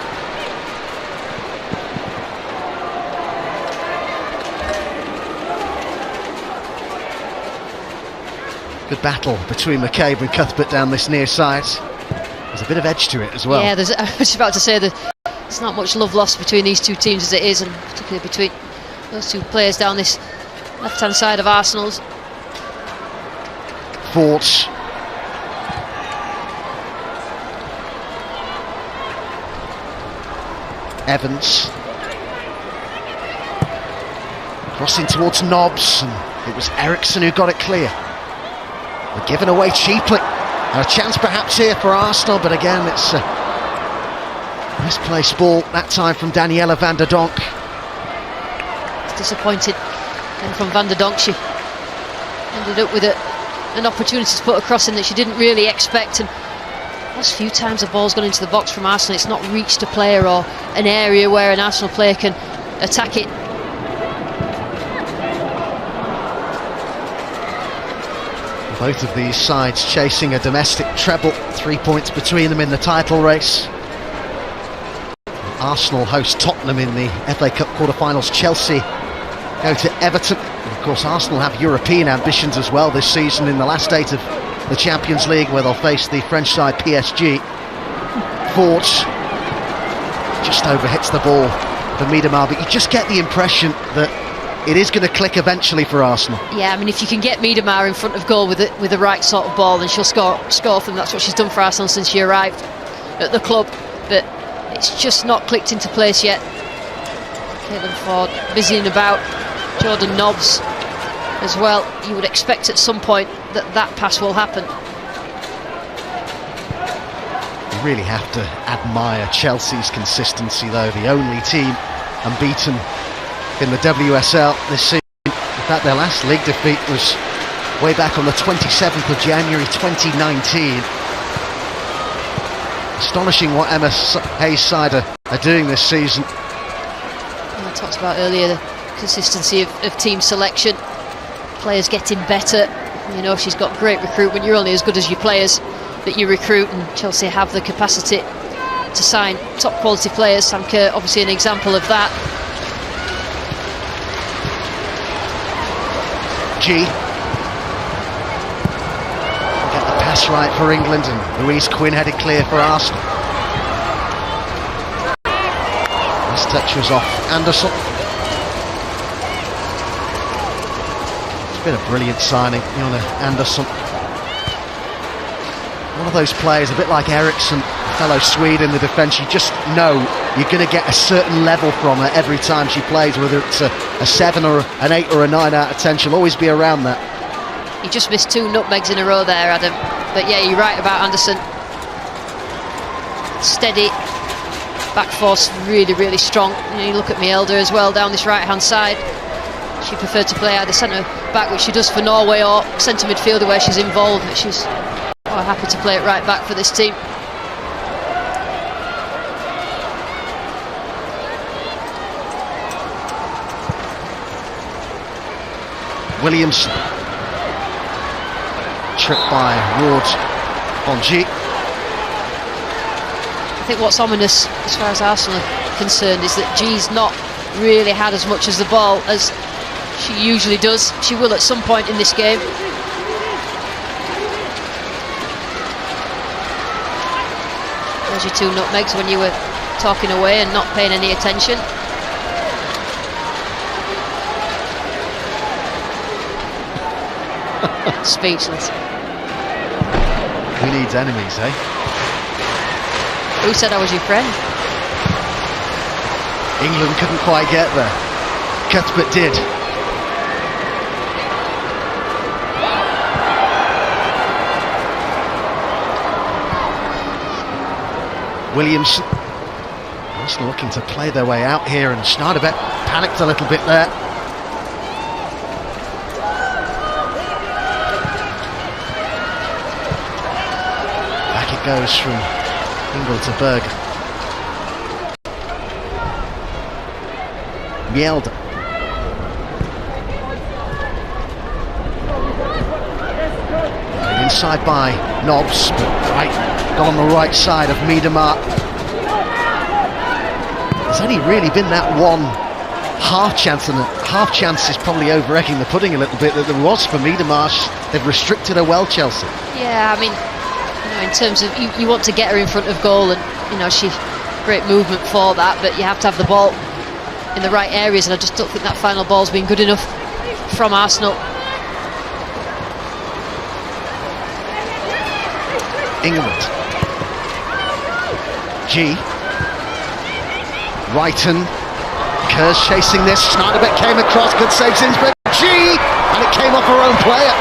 Good battle between McCabe and Cuthbert down this near side. There's a bit of edge to it as well. Yeah, I was about to say that there's not much love lost between these two teams as it is, and particularly between those two players down this left-hand side of Arsenal's. Forts. Evans. Crossing towards Nobbs, and it was Eriksson who got it clear. They're given away cheaply. A chance perhaps here for Arsenal, but again it's a misplaced ball, that time from Daniela van der Donk. It's disappointed, and from van der Donk she ended up with an opportunity to put a crossing that she didn't really expect, and last few times the ball's gone into the box from Arsenal, it's not reached a player or an area where an Arsenal player can attack it. Both of these sides chasing a domestic treble, 3 points between them in the title race. Arsenal host Tottenham in the FA Cup quarter-finals. Chelsea go to Everton. And of course, Arsenal have European ambitions as well this season in the last 8 of the Champions League, where they'll face the French side PSG. Forts just overhits the ball for Miedemar, but you just get the impression that it is going to click eventually for Arsenal. Yeah, I mean, if you can get Miedemar in front of goal with the right sort of ball, then she'll score for them. That's what she's done for Arsenal since she arrived at the club. But it's just not clicked into place yet. Caitlin Ford busying about. Jordan Nobbs as well. You would expect at some point that pass will happen. You really have to admire Chelsea's consistency, though. The only team unbeaten in the WSL this season. In fact, their last league defeat was way back on the 27th of January 2019. Astonishing what Emma Hayes' side are doing this season. I talked about earlier the consistency of team selection, players getting better. You know, she's got great recruitment. You're only as good as your players that you recruit, and Chelsea have the capacity to sign top quality players. Sam Kerr obviously an example of that. G. Get the pass right for England, and Louise Quinn headed clear for Arsenal. This touch was off Anderson. It's been a brilliant signing, Jonna Anderson. One of those players, a bit like Eriksson, fellow Swede in the defence, you just know you're going to get a certain level from her every time she plays, whether it's a 7 or an 8 or a 9 out of 10, she'll always be around that. You just missed 2 nutmegs in a row there, Adam. But yeah, you're right about Anderson. Steady, back force really, really strong. You look at Mjelde as well down this right-hand side. She preferred to play either centre-back, which she does for Norway, or centre midfielder where she's involved, but she's happy to play it right back for this team. Williamson, tripped by Ward on G. I think what's ominous as far as Arsenal are concerned is that G's not really had as much as the ball as she usually does. She will at some point in this game. There's your 2 nutmegs when you were talking away and not paying any attention. Speechless. Who needs enemies, eh? Who said I was your friend? England couldn't quite get there. Cuthbert did. Williamson. Arsenal looking to play their way out here, and Schneiderbeck panicked a little bit there. goes from Ingle to Berger. Mjelde. Inside by Nobbs, but got on the right side of Miedema. There's only really been that one half chance, and the half chance is probably over-egging the pudding a little bit, that there was for Miedema. They've restricted her well, Chelsea. Yeah, I mean, in terms of you want to get her in front of goal, and she's great movement for that, but you have to have the ball in the right areas, and I just don't think that final ball's been good enough from Arsenal. England. G. Wrighton. Kerr's chasing this. Schneiderbeck came across. Good save, Zinsberg. G. And it came off her own player.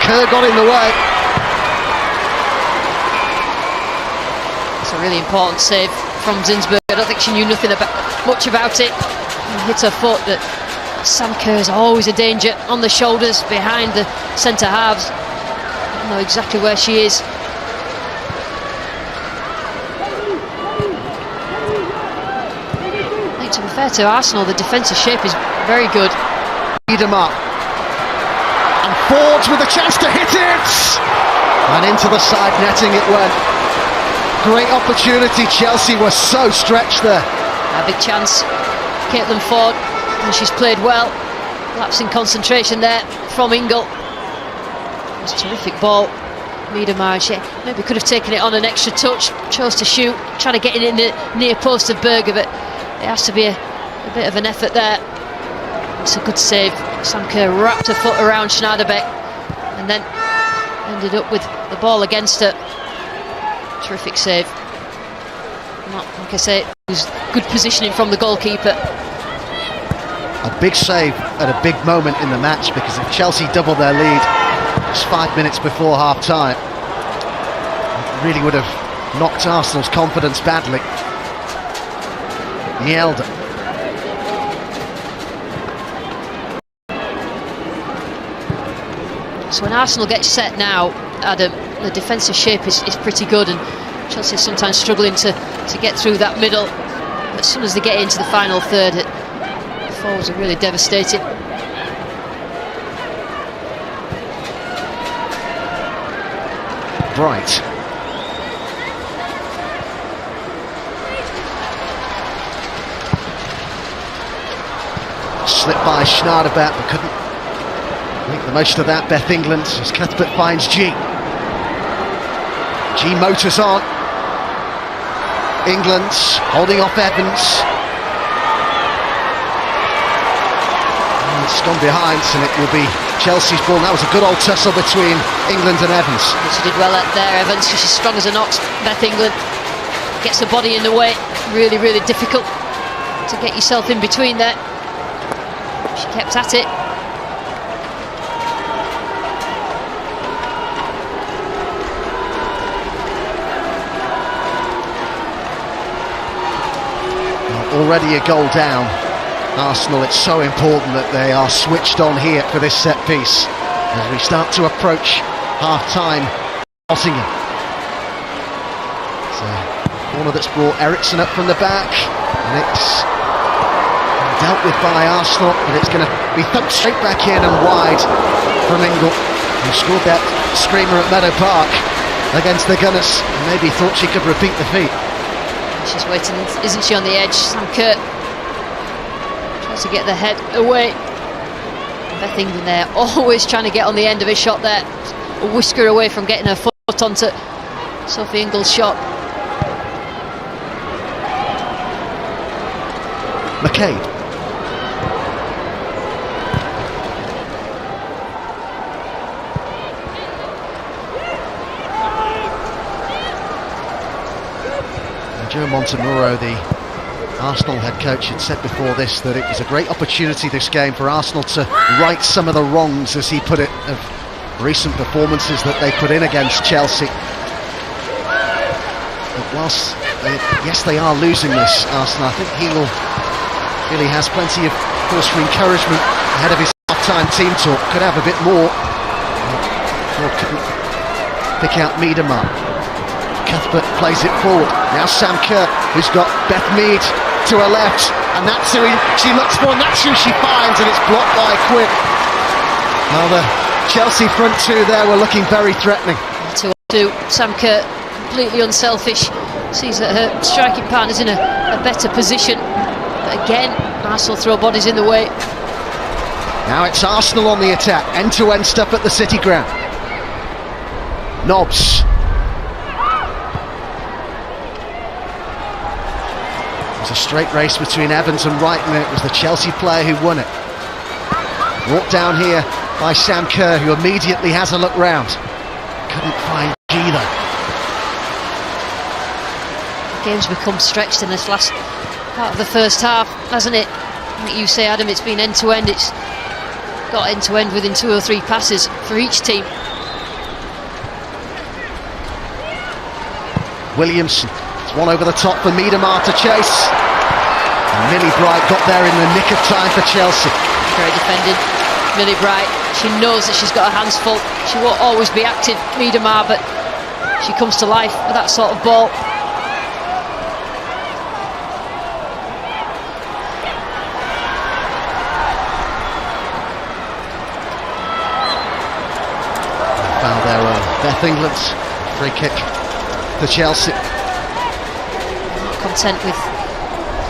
Kerr got in the way. It's a really important save from Zinsberg. I don't think she knew much about it. Hit her foot. But Sam Kerr's always a danger on the shoulders behind the centre halves. I know exactly where she is. To be fair to Arsenal, the defensive shape is very good. Miedema. And Ford with a chance to hit it! And into the side netting it went. Great opportunity. Chelsea were so stretched there. A big chance. Caitlin Ford, and she's played well. Lapse in concentration there from Ingle. It was a terrific ball. Miedema, she maybe could have taken it on an extra touch. Chose to shoot, trying to get it in the near post of Berger, but it has to be a bit of an effort there. It's a good save. Sam Kerr wrapped her foot around Schneiderbeck and then ended up with the ball against her. Terrific save. Like I say, it was good positioning from the goalkeeper. A big save at a big moment in the match, because if Chelsea double their lead just 5 minutes before half time, it really would have knocked Arsenal's confidence badly. Mjelde. So when Arsenal gets set now, Adam, the defensive shape is pretty good, and Chelsea are sometimes struggling to get through that middle. But as soon as they get into the final third, the forwards are really devastating. Bright. Slipped by Schneiderbeck, but couldn't make the most of that. Beth England, as Cuthbert finds G. G motors on. England holding off Evans. And it's gone behind, and it will be Chelsea's ball. That was a good old tussle between England and Evans. She did well there, Evans. She's strong as an ox. Beth England gets the body in the way. Really, really difficult to get yourself in between there. She kept at it. Already a goal down. Arsenal, it's so important that they are switched on here for this set piece as we start to approach half-time. Nottingham. It's a corner that's brought Eriksson up from the back, and it's dealt with by Arsenal, but it's going to be thumped straight back in and wide from Ingle, who scored that screamer at Meadow Park against the Gunners, and maybe thought she could repeat the feat. She's waiting, isn't she, on the edge? Sam Kerr tries to get the head away. Beth England there, always trying to get on the end of a shot there. A whisker away from getting her foot onto Sophie Ingle's shot. McCabe. Joe Montemurro, the Arsenal head coach, had said before this that it was a great opportunity, this game, for Arsenal to right some of the wrongs, as he put it, of recent performances that they put in against Chelsea. But whilst, yes, they are losing this, Arsenal, I think he really has plenty of cause for encouragement ahead of his half-time team talk. Could have a bit more. Ford couldn't pick out Miedema. Cuthbert plays it forward. Now Sam Kerr, who's got Beth Mead to her left, and that's who she looks for, and that's who she finds, and it's blocked by Quinn. Well, the Chelsea front two there were looking very threatening. 2-2. Sam Kerr, completely unselfish, sees that her striking partner's in a better position. But again, Arsenal throw bodies in the way. Now it's Arsenal on the attack, end-to-end stuff at the City ground. Nobbs. It was a straight race between Evans and Wright, and it was the Chelsea player who won it. Walked down here by Sam Kerr, who immediately has a look round. Couldn't find either. The game's become stretched in this last part of the first half, hasn't it? Like you say, Adam, it's been end-to-end. It's got end-to-end within 2 or 3 passes for each team. Williamson, it's one over the top for Miedemar to chase. And Millie Bright got there in the nick of time for Chelsea. Great defending, Millie Bright. She knows that she's got her hands full. She won't always be active, Miedemar, but she comes to life with that sort of ball. Foul there, Beth England's free kick to Chelsea. Not content with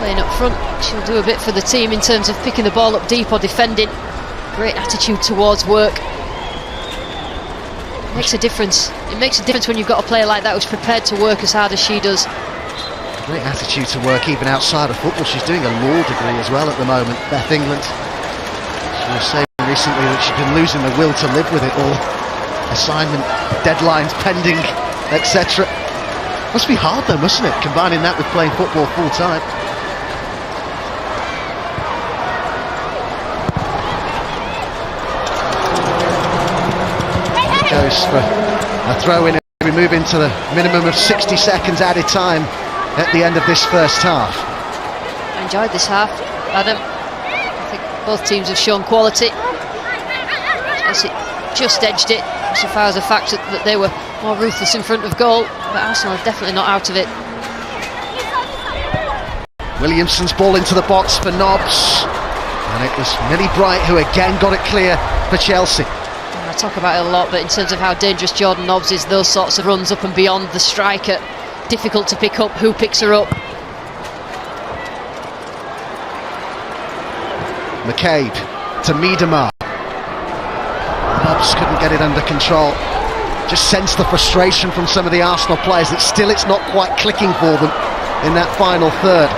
playing up front, she'll do a bit for the team in terms of picking the ball up deep or defending. Great attitude towards work. It makes a difference. It makes a difference when you've got a player like that who's prepared to work as hard as she does. Great attitude to work even outside of football. She's doing a law degree as well at the moment, Beth England. She was saying recently that she's been losing the will to live with it all. Assignment, deadlines pending, etc. Must be hard though, mustn't it, combining that with playing football full time. Goes for a throw in, and we move into the minimum of 60 seconds added time at the end of this first half. I enjoyed this half, Adam. I think both teams have shown quality. Chelsea just edged it, so far as the fact that they were more ruthless in front of goal, but Arsenal are definitely not out of it. Williamson's ball into the box for Nobbs, and it was Millie Bright who again got it clear for Chelsea. I talk about it a lot, but in terms of how dangerous Jordan Nobbs is, those sorts of runs up and beyond the striker, difficult to pick up. Who picks her up? McCabe to Miedemar. Nobbs couldn't get it under control. Just sense the frustration from some of the Arsenal players that still it's not quite clicking for them in that final third.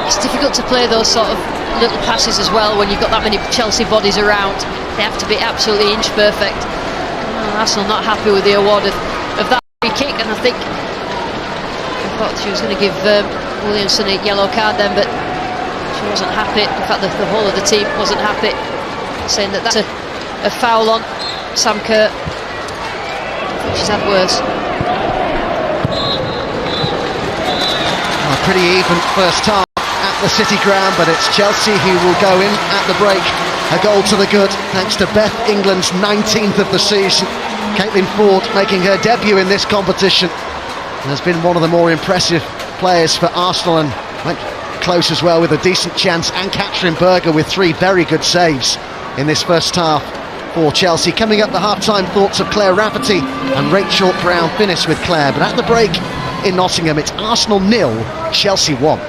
It's difficult to play those sort of little passes as well when you've got that many Chelsea bodies around. They have to be absolutely inch perfect. Arsenal not happy with the award of that free kick, and I think I thought she was going to give Williamson a yellow card then, but she wasn't happy. In fact, the whole of the team wasn't happy, saying that that's a foul on Sam Kerr. I think she's had worse. Well, pretty even first half at the City ground, but it's Chelsea who will go in at the break. A goal to the good, thanks to Beth England's 19th of the season. Caitlin Ford making her debut in this competition and has been one of the more impressive players for Arsenal, and went close as well with a decent chance. And Katrin Berger with 3 very good saves in this first half for Chelsea. Coming up, the half-time thoughts of Claire Rafferty and Rachel Brown finish with Claire. But at the break in Nottingham, it's Arsenal 0, Chelsea 1.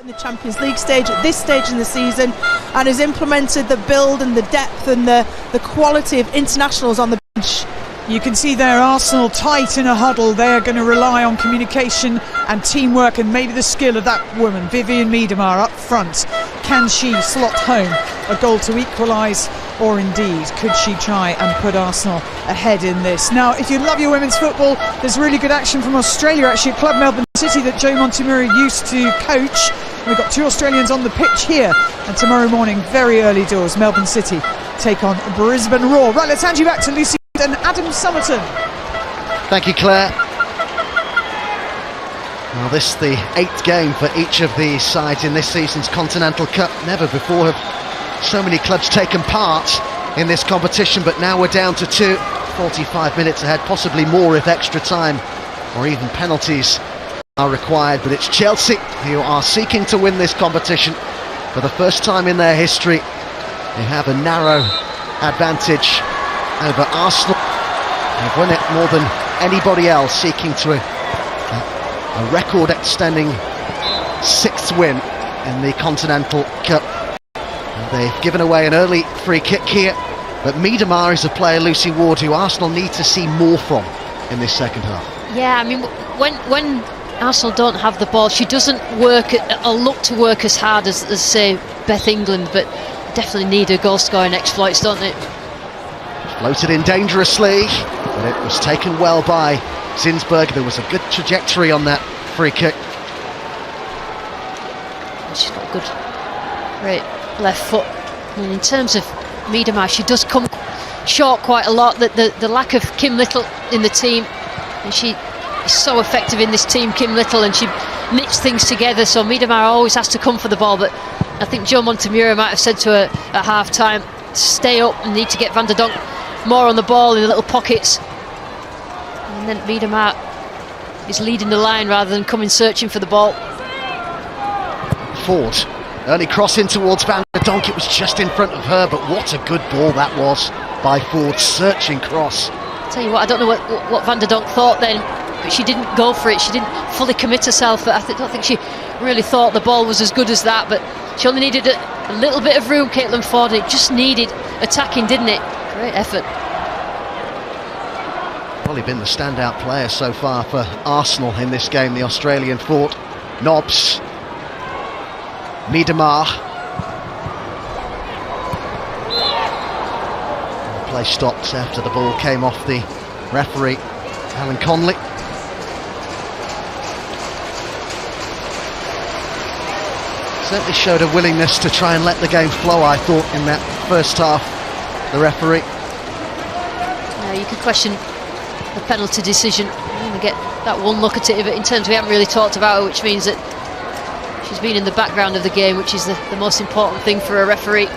In the Champions League stage, at this stage in the season, and has implemented the build and the depth and the quality of internationals on the bench. You can see there Arsenal tight in a huddle. They are going to rely on communication and teamwork and maybe the skill of that woman, Vivianne Miedema, up front. Can she slot home a goal to equalise, or indeed could she try and put Arsenal ahead in this? Now, if you love your women's football, there's really good action from Australia actually at Club Melbourne City that Joe Montemurro used to coach. We've got 2 Australians on the pitch here, and tomorrow morning, very early doors, Melbourne City take on Brisbane Roar. Right, let's hand you back to Lucy and Adam Somerton. Thank you, Claire. Well, this is the 8th game for each of these sides in this season's Continental Cup. Never before have so many clubs taken part in this competition, but now we're down to 2, 45 minutes ahead, possibly more if extra time or even penalties are required. But it's Chelsea who are seeking to win this competition for the first time in their history. They have a narrow advantage over Arsenal. They've won it more than anybody else, seeking to a record-extending 6th win in the Continental Cup. And they've given away an early free kick here, but Miedema is a player, Lucy Ward, who Arsenal need to see more from in this second half. Yeah, I mean, when Arsenal don't have the ball, she doesn't work or look to work as hard as say Beth England, but definitely need her goal-scoring exploits, don't they? Floated in dangerously, but it was taken well by Zinsberg. There was a good trajectory on that free kick. She's got a good, great left foot. And in terms of Miedema, she does come short quite a lot. The lack of Kim Little in the team, and she is so effective in this team, Kim Little, and she knits things together. So Miedema always has to come for the ball. But I think Joe Montemurro might have said to her at half-time, stay up and need to get Van der Donk more on the ball in the little pockets. And then Miedema is leading the line rather than coming searching for the ball. Ford, early cross in towards Van der Donk. It was just in front of her, but what a good ball that was by Ford, searching cross. I'll tell you what, I don't know what Van der Donk thought then, but she didn't go for it. She didn't fully commit herself. I don't think she really thought the ball was as good as that, but she only needed a little bit of room, Caitlin Ford. It just needed attacking, didn't it? Great effort. Probably been the standout player so far for Arsenal in this game, the Australian Ford. Nobbs, Miedema. Play stopped after the ball came off the referee, Alan Conley. Certainly showed a willingness to try and let the game flow, I thought, in that first half, the referee. You could question the penalty decision. We get that one look at it, but in terms we haven't really talked about her, which means that she's been in the background of the game, which is the most important thing for a referee.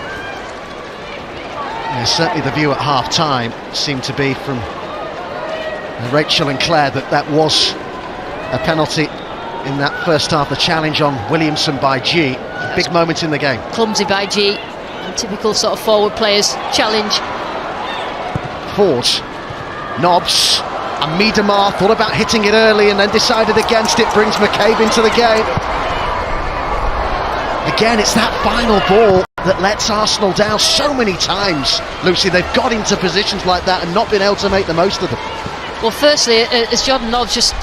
Yeah, certainly the view at half-time seemed to be from Rachel and Claire that was a penalty in that first half. The challenge on Williamson by G, a big moment in the game. Clumsy by G, typical sort of forward players challenge. Ford, Nobbs, and Miedema thought about hitting it early and then decided against it. Brings McCabe into the game. Again, it's that final ball that lets Arsenal down so many times. Lucy, they've got into positions like that and not been able to make the most of them. Well, firstly, as Jordan Nobbs just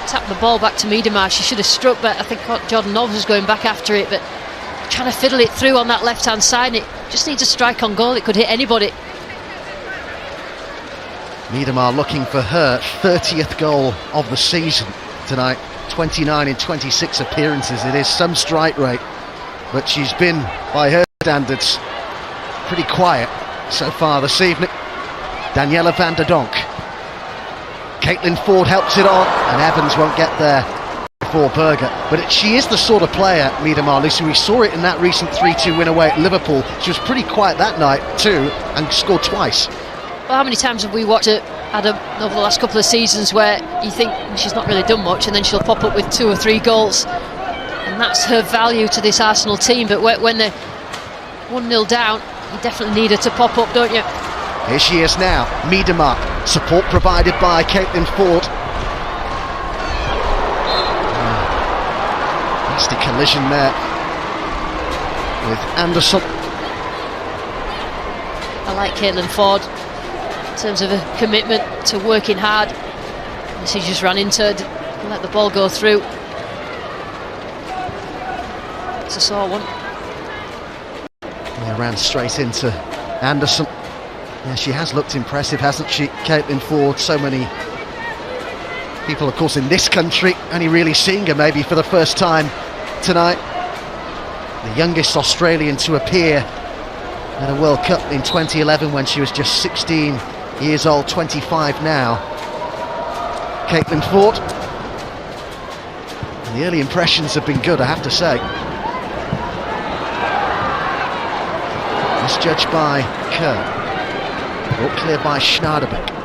tapped the ball back to Miedema, she should have struck, but I think Jordan Nobbs was going back after it, but trying to fiddle it through on that left-hand side. It just needs a strike on goal. It could hit anybody. Miedema looking for her 30th goal of the season tonight. 29 in 26 appearances. It is some strike rate, but she's been, by her standards, pretty quiet so far this evening. Daniela Van der Donk. Caitlin Ford helps it on, and Evans won't get there before Berger. But she is the sort of player, Miedema, Lucy. We saw it in that recent 3-2 win away at Liverpool. She was pretty quiet that night too, and scored twice. Well, how many times have we watched it, Adam, over the last couple of seasons where you think she's not really done much and then she'll pop up with 2 or 3 goals, and that's her value to this Arsenal team. But when they're 1-0 down, you definitely need her to pop up, don't you? Here she is now, Miedema, support provided by Caitlin Ford. Nasty Collision there with Anderson. I like Caitlin Ford in terms of a commitment to working hard. She just ran into it, let the ball go through. It's a sore one. They ran straight into Anderson. Yeah, she has looked impressive, hasn't she, Caitlin Ford? So many people, of course, in this country only really seeing her maybe for the first time tonight. The youngest Australian to appear at a World Cup in 2011 when she was just 16 years old, 25 now. Caitlin Ford. And the early impressions have been good, I have to say. Misjudged by Kerr. Brought clear by Schneiderbeck.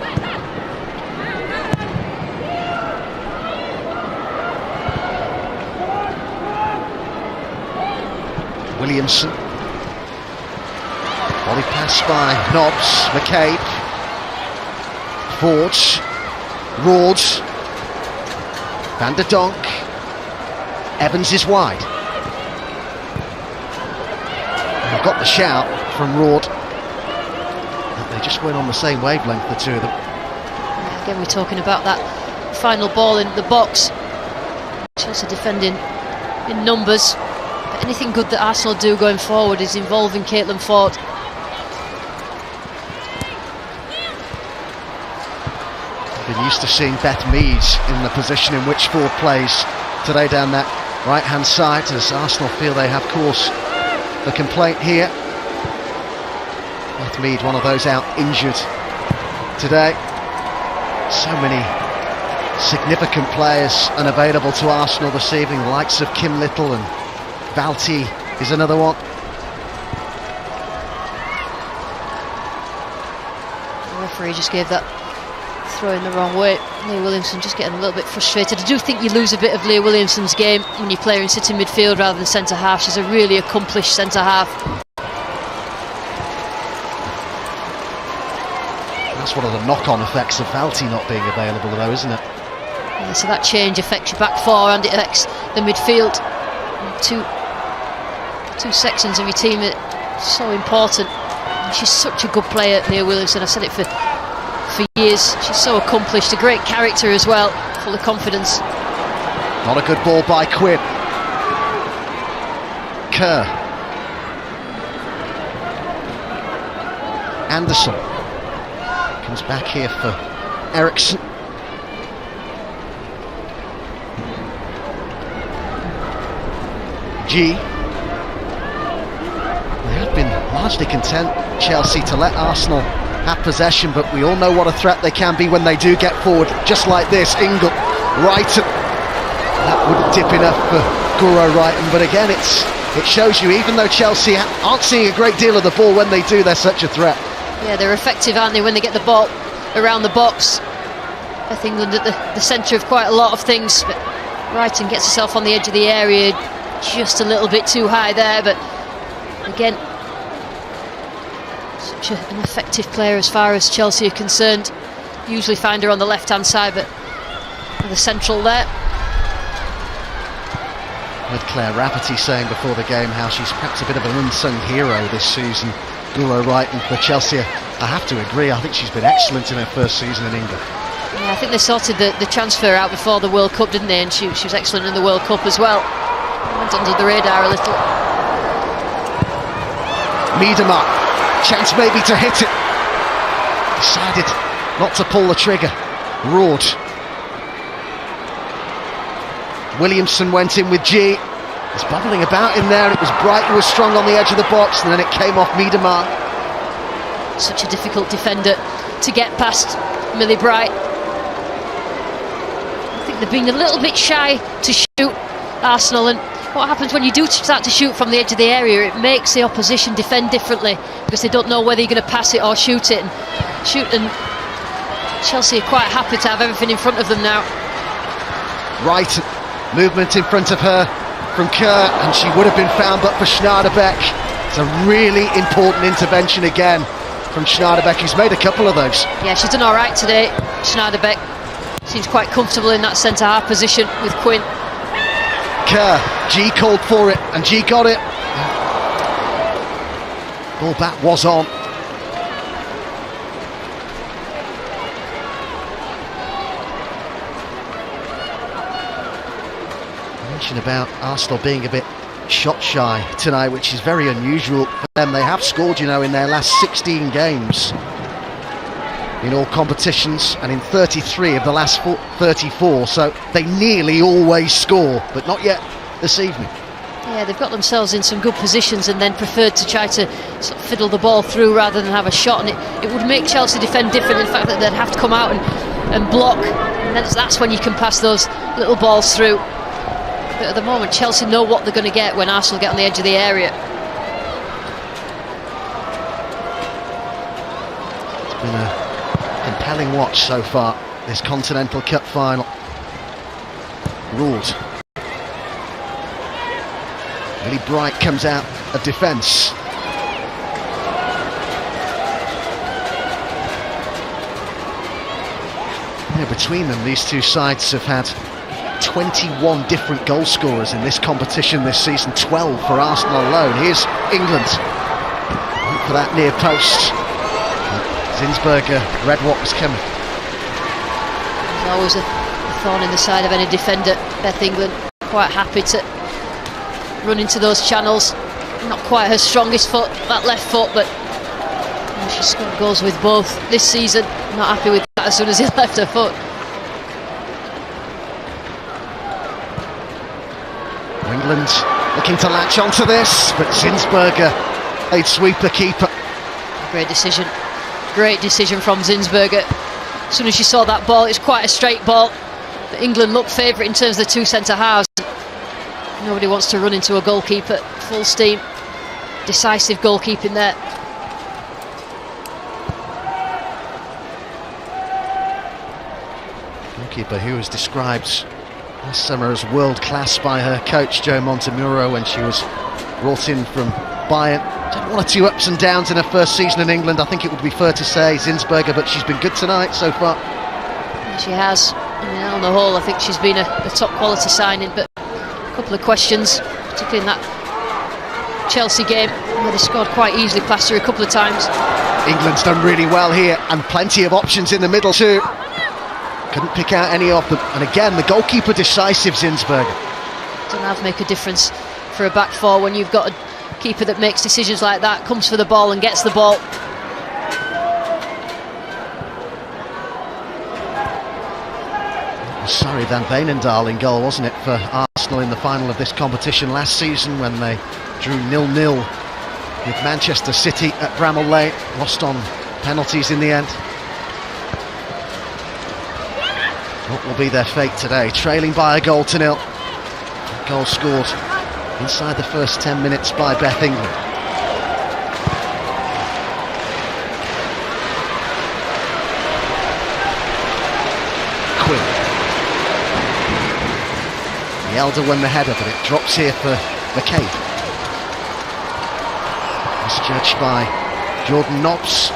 Williamson. Volley pass by Nobbs, McCabe. Forge. Rords. Van der Donk. Evans is wide. They've got the shout from Rord. They just weren't on the same wavelength, the two of them. Yeah, again, we're talking about that final ball in the box. Chelsea defending in numbers. But anything good that Arsenal do going forward is involving Caitlin Ford. Been used to seeing Beth Mead in the position in which Ford plays today down that right-hand side, as Arsenal feel they have cause for complaint here. Beth Mead, one of those out injured today. So many significant players unavailable to Arsenal this evening, the likes of Kim Little, and Valti is another one. The referee just gave that throw in the wrong way. Leah Williamson just getting a little bit frustrated. I do think you lose a bit of Leah Williamson's game when you play her in sitting midfield rather than centre half. She's a really accomplished centre half. That's one of the knock-on effects of Valti not being available though, isn't it? Yeah, so that change affects your back four and it affects the midfield. Two sections of your team are so important. And she's such a good player, Leah Williamson. I've said it for years. She's so accomplished, a great character as well, full of confidence. Not a good ball by Quinn. Kerr. Anderson comes back here for Eriksson. G. They have been largely content, Chelsea, to let Arsenal have possession, but we all know what a threat they can be when they do get forward, just like this. Ingle, Wrighton. That wouldn't dip enough for Guro Wrighton, but again, it shows you, even though Chelsea aren't seeing a great deal of the ball, when they do, they're such a threat. Yeah, they're effective, aren't they, when they get the ball around the box. I think England at the centre of quite a lot of things, but Wrighton gets herself on the edge of the area, just a little bit too high there, but again, such an effective player as far as Chelsea are concerned. Usually find her on the left-hand side, but with the central there. Heard Claire Rafferty saying before the game how she's perhaps a bit of an unsung hero this season, Guro Wrighton, for Chelsea. I have to agree, I think she's been excellent in her first season in England. Yeah, I think they sorted the transfer out before the World Cup, didn't they? And she was excellent in the World Cup as well. Went under the radar a little. Miedema, chance maybe to hit it. Decided not to pull the trigger. Roared. Williamson went in with G. It's bubbling about in there. It was Bright who was strong on the edge of the box, and then it came off Miedema. Such a difficult defender to get past, Millie Bright. I think they've been a little bit shy to shoot, Arsenal, and what happens when you do start to shoot from the edge of the area, it makes the opposition defend differently because they don't know whether you're going to pass it or shoot it. And Chelsea are quite happy to have everything in front of them now. Right, movement in front of her from Kerr, and she would have been found but for Schneiderbeck. It's a really important intervention again from Schneiderbeck, who's made a couple of those. Yeah, she's done all right today, Schneiderbeck. Seems quite comfortable in that centre-half position with Quinn. Kerr G called for it, and G got it. Ball back was on. I mentioned about Arsenal being a bit shot shy tonight, which is very unusual for them. They have scored, you know, in their last 16 games in all competitions, and in 33 of the last 34, so they nearly always score, but not yet this evening. Yeah, they've got themselves in some good positions and then preferred to try to sort of fiddle the ball through rather than have a shot, and it would make Chelsea defend different in the fact that they'd have to come out and block, and then that's when you can pass those little balls through. But at the moment, Chelsea know what they're going to get when Arsenal get on the edge of the area. It's been a compelling watch so far, this Continental Cup final. Ruled. Really Bright comes out of defence. Yeah, between them, these two sides have had 21 different goal scorers in this competition this season, 12 for Arsenal alone. Here's England. Look for that near post. Zinsberger read what was coming. There's always a thorn in the side of any defender. Beth England quite happy to run into those channels. Not quite her strongest foot, that left foot, but she's scored goals with both this season. Not happy with that as soon as he left her foot. England looking to latch onto this, but Zinsberger played sweeper keeper. Great decision. Great decision from Zinsberger. As soon as she saw that ball, it's quite a straight ball. But England look favourite in terms of the two centre halves. Nobody wants to run into a goalkeeper. Full steam. Decisive goalkeeping there. Goalkeeper who was described last summer as world class by her coach Joe Montemuro when she was brought in from Bayern. Had one or two ups and downs in her first season in England, I think it would be fair to say, Zinsberger, but she's been good tonight so far. Yeah, she has. I mean, on the whole, I think she's been a top quality signing, but a couple of questions, particularly in that Chelsea game where they scored quite easily past her a couple of times. England's done really well here, and plenty of options in the middle too. Couldn't pick out any of them, and again the goalkeeper decisive, Zinsberger. Doesn't have make a difference for a back four when you've got a keeper that makes decisions like that, comes for the ball and gets the ball. Sorry, Van Veenendaal in goal, wasn't it, for Arsenal in the final of this competition last season when they drew 0-0 with Manchester City at Bramall Lane, lost on penalties in the end. What will be their fate today? Trailing by a goal to nil. A goal scored inside the first 10 minutes by Beth England. Quinn. The elder won the header, but it drops here for McCabe. Misjudged by Jordan Nobbs.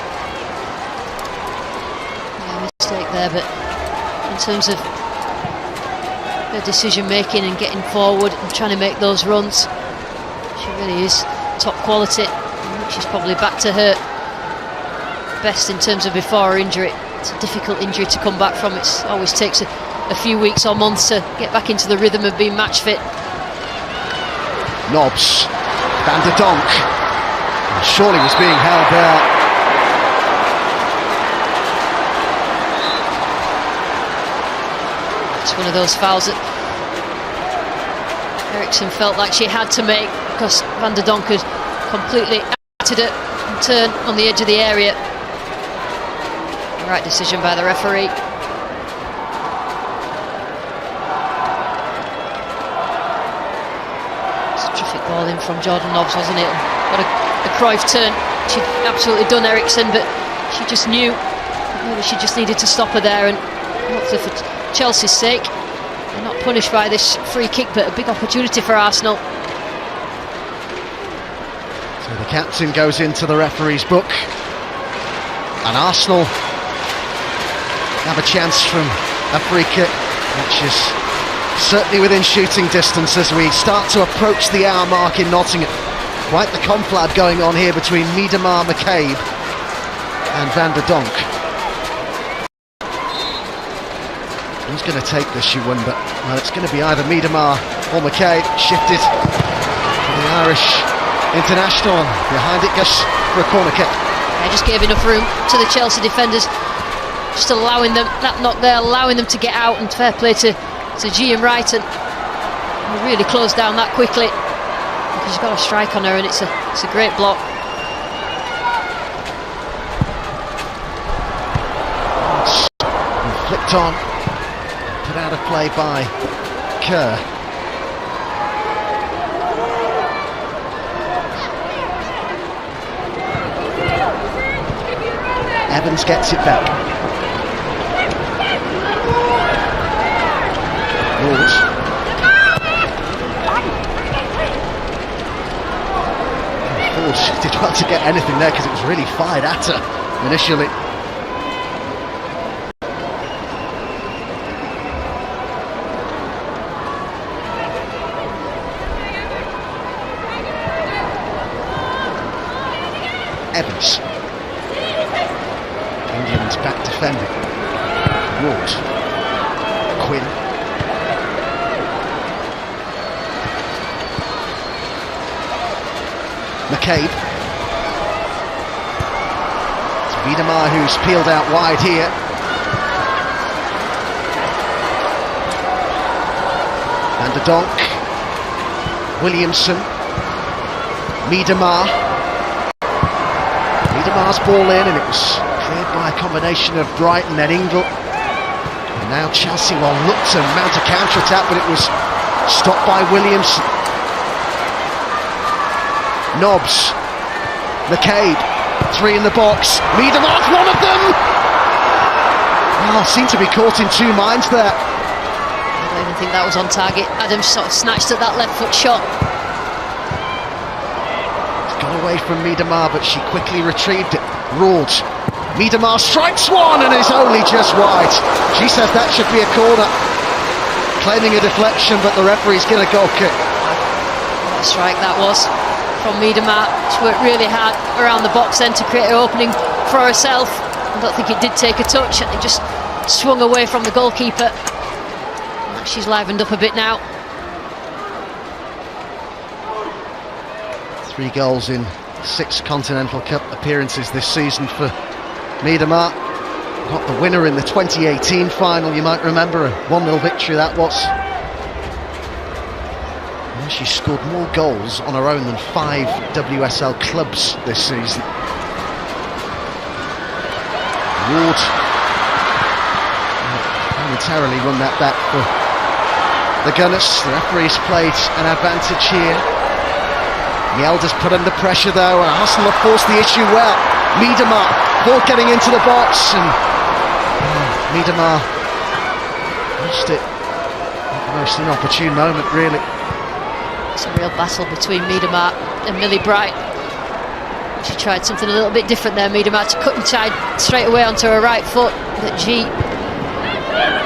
Yeah, mistake there, but in terms of her decision making and getting forward and trying to make those runs, she really is top quality. She's probably back to her best in terms of before her injury. It's a difficult injury to come back from. It always takes a few weeks or months to get back into the rhythm of being match fit. Nobbs, Van der Donk, surely was being held there. It's one of those fouls that Eriksson felt like she had to make because Van der Donk had completely acted it and turned on the edge of the area. Right decision by the referee. It's a terrific ball in from Jordan Nobbs, wasn't it? What a Cruyff turn. She'd absolutely done Eriksson, but she just knew maybe she just needed to stop her there, and hopefully for Chelsea's sake they're not punished by this free kick, but a big opportunity for Arsenal. So the captain goes into the referee's book, and Arsenal have a chance from a free kick, which has certainly within shooting distance as we start to approach the hour mark in Nottingham. Quite the conflab going on here between Miedema, McCabe and Van der Donk. Who's going to take this, you wonder? Well, it's going to be either Miedema or McCabe. Shifted for the Irish international, and behind it goes for a corner kick. Yeah, just gave enough room to the Chelsea defenders, just allowing them, that knock there, allowing them to get out, and fair play to G and Wrighton. He really closed down that quickly, because he's got a strike on her, and it's a great block. Flicked on, put out of play by Kerr. Evans gets it back. Lord. Ford did well to get anything there because it was really fired at her initially. Evans. England's back defending. Ward. Quinn. McCabe. It's Miedema who's peeled out wide here. Van der Donk. Williamson. Miedema. Miedema's ball in, and it was cleared by a combination of Brighton and Ingle. And now Chelsea will look to mount a counter-attack, but it was stopped by Williamson. Nobbs. McCabe. Three in the box. Miedema's one of them! Oh, seemed to be caught in two minds there. I don't even think that was on target. Adams sort of snatched at that left foot shot. Got away from Miedema, but she quickly retrieved it. Roord. Miedema strikes one and is only just wide. She says that should be a corner. Claiming a deflection, but the referee's given a goal kick. What a strike that was from Miedema. She worked really hard around the box then to create an opening for herself. I don't think it did take a touch, and it just swung away from the goalkeeper. She's livened up a bit now. 3 goals in 6 Continental Cup appearances this season for Miedema. Got the winner in the 2018 final, you might remember, a 1-0 victory that was. And she scored more goals on her own than 5 WSL clubs this season. Ward momentarily won that back for the Gunners. The referee's played an advantage here. Mjelder's put under pressure though, and Arsenal have forced the issue well. Miedema, ball getting into the box, and Miedema lost it at the most inopportune moment, really. It's a real battle between Miedema and Millie Bright. She tried something a little bit different there, Miedema, to cut inside straight away onto her right foot, but G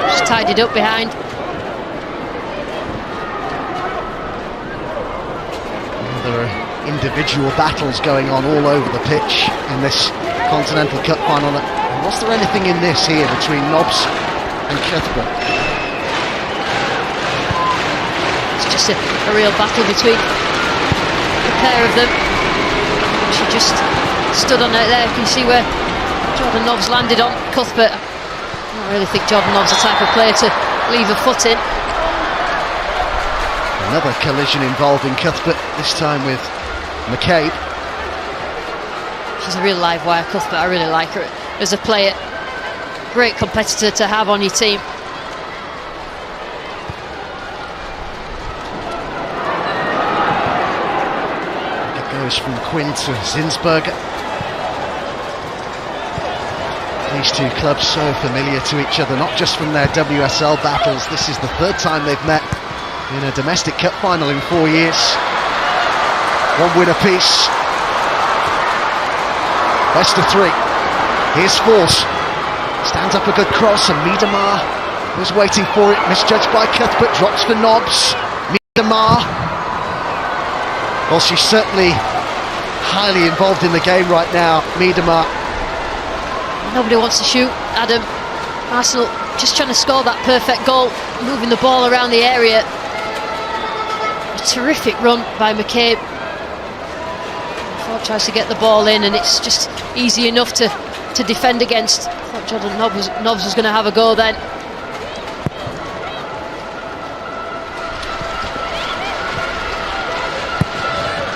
just tied it up behind. There are individual battles going on all over the pitch in this Continental Cup final. Was there anything in this here between Nobbs and Cuthbert? It's just a real battle between the pair of them. She just stood on it there. You can see where Jordan Nobbs landed on Cuthbert. I don't really think Jordan Nobbs is the type of player to leave a foot in. Another collision involving Cuthbert, this time with McCabe. She's a real live wire, Cuthbert. I really like her as a player. Great competitor to have on your team. It goes from Quinn to Zinsberger. These two clubs so familiar to each other, not just from their WSL battles. This is the 3rd time they've met in a domestic cup final in 4 years. 1 win apiece. Best of 3. Here's Force. Stands up a good cross, and Miedema was waiting for it, misjudged by Cuthbert, drops for Nobbs. Miedemar. Well, she's certainly highly involved in the game right now, Miedemar. Nobody wants to shoot, Adam. Arsenal just trying to score that perfect goal, moving the ball around the area. A terrific run by McCabe. Ford tries to get the ball in, and it's just easy enough to defend against. I thought Jordan Nobbs was going to have a go then.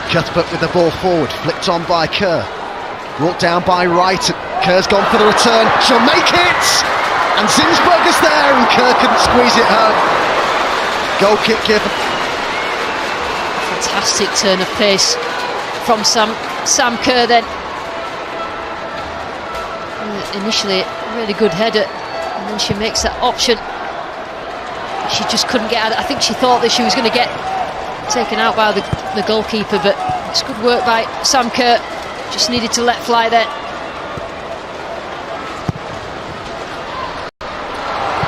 Cuthbert with the ball forward, flicked on by Kerr. Brought down by Wright. Kerr's gone for the return. She'll make it! And Zinsberger's there, and Kerr couldn't squeeze it home. Goal kick given. Fantastic turn of pace from Sam Kerr then. Initially a really good header, and then she makes that option. She just couldn't get out. I think she thought that she was going to get taken out by the goalkeeper, but it's good work by Sam Kerr. Just needed to let fly there.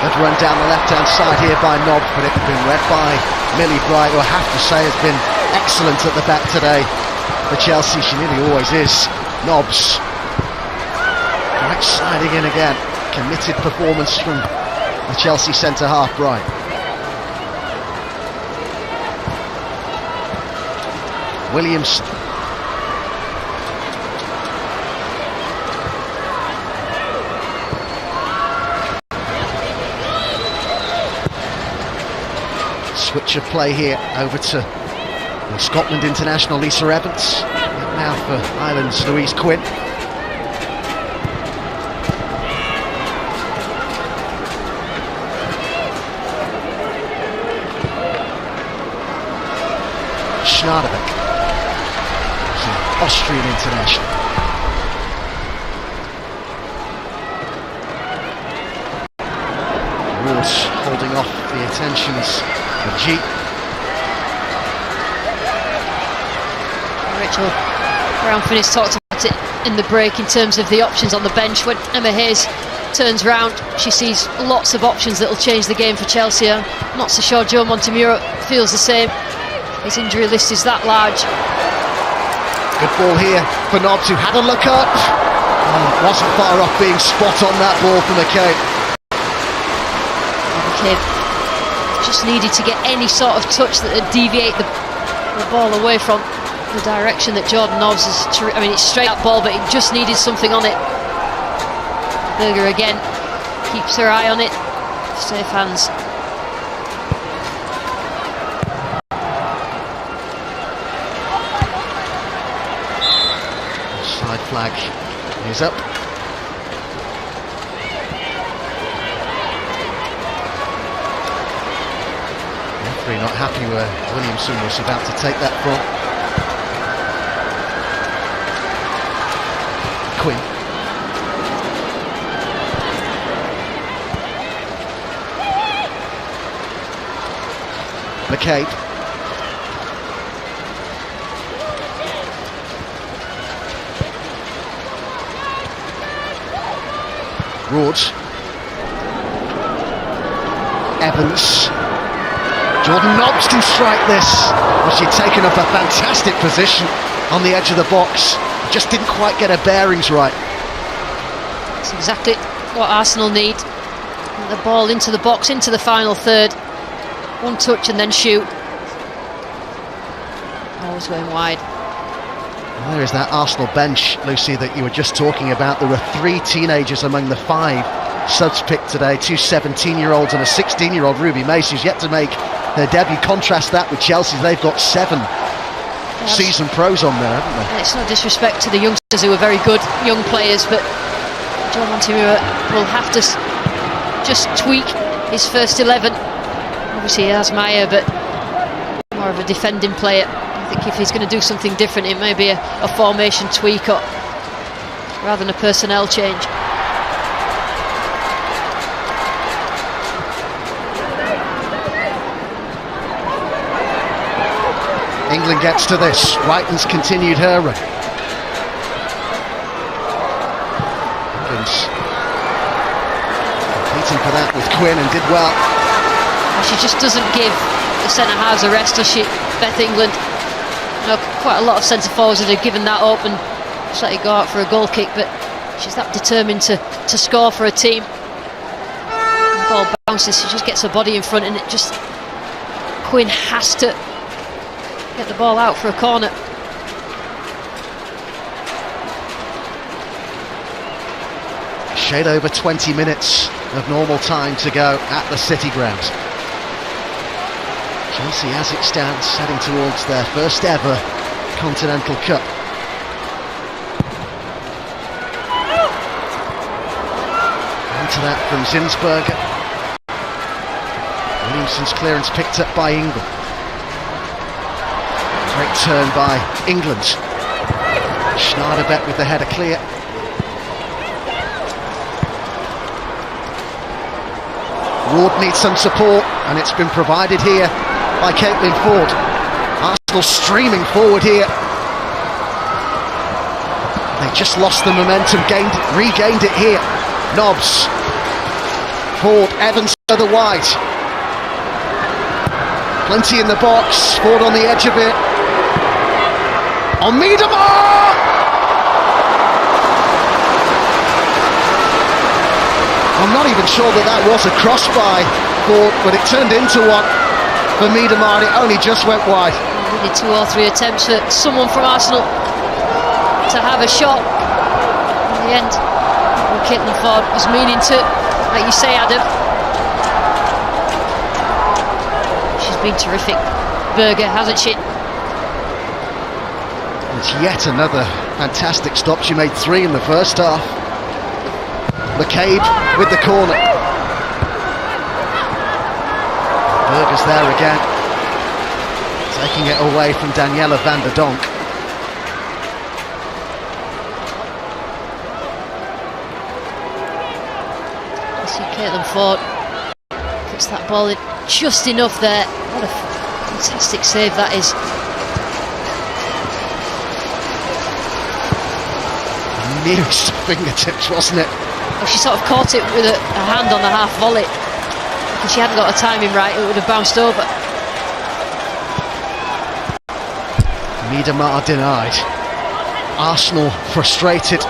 Good run down the left-hand side here by Nobbs, but it had been read by Millie Bright, who I have to say has been excellent at the back today for Chelsea. She nearly always is. Nobbs. Bright sliding in again. Committed performance from the Chelsea centre-half, Bright. Williams. Switch of play here over to the Scotland international Lisa Evans. And now for Ireland's Louise Quinn. Schneiderbeck, Austrian international. Woods holding off the attentions of G. Rachel Brown-Finnis talked about it in the break in terms of the options on the bench. When Emma Hayes turns round, she sees lots of options that will change the game for Chelsea. I'm not so sure Joe Montemurro feels the same. His injury list is that large. Good ball here for Nobbs, who had a look up. Wasn't far off being spot on that ball for McCabe. McCabe just needed to get any sort of touch that would deviate the ball away from the direction that Jordan Nobbs is. I mean, it's straight up ball, but it just needed something on it. Berger again keeps her eye on it. Safe hands. Side flag is up. Referee not happy where Williamson was about to take that from. Quinn. McCabe. Rhodes. Evans. Jordan Nobbs can strike this. Well, she'd taken up a fantastic position on the edge of the box. Just didn't quite get her bearings right. That's exactly what Arsenal need. The ball into the box, into the final third. One touch and then shoot. Always going wide. Well, there is that Arsenal bench, Lucy, that you were just talking about. There were 3 teenagers among the 5 subs picked today. 2 17-year-olds and a 16-year-old, Ruby Mace, who's yet to make their debut. Contrast that with Chelsea. They've got 7 seasoned pros on there, haven't they? And it's no disrespect to the youngsters who are very good young players, but Joe Montemurro will have to just tweak his first 11. Obviously he has Maya, but more of a defending player. I think if he's going to do something different, it may be a formation tweak or rather than a personnel change. England gets to this. Whiten's continued her run. England's competing for that with Quinn, and did well. She just doesn't give the centre halves a rest, does she, Beth England? You know, quite a lot of centre forwards that have given that up and just let it go out for a goal kick, but she's that determined to score for a team. The ball bounces, she just gets her body in front, and it just, Quinn has to get the ball out for a corner. Shade over 20 minutes of normal time to go at the City Ground. Chelsea, as it stands, heading towards their first ever Continental Cup. Into that from Zinsberger. Williamson's clearance picked up by Ingram. Great turn by England. Schneiderbeck with the header clear. Ward needs some support, and it's been provided here by Caitlin Ford. Arsenal streaming forward here. They just lost the momentum, regained it here. Nobbs, Ford, Evans further wide. Plenty in the box, Ford on the edge of it. On Miedemar! I'm not even sure that was a cross by Ford, but it turned into one for Miedemar, and it only just went wide. We need 2 or 3 attempts for someone from Arsenal to have a shot. In the end, Caitlin Ford was meaning to, like you say, Adam. She's been terrific, Berger, hasn't she? It's yet another fantastic stop. She made 3 in the first half. McCabe with the corner. Berger's there again, taking it away from Daniela van der Donk. I see Caitlin Ford puts that ball in just enough there. What a fantastic save that is. Nearest fingertips, wasn't it? Well, she sort of caught it with a hand on the half volley. If she hadn't got the timing right, it would have bounced over. Miedemar denied. Arsenal frustrated.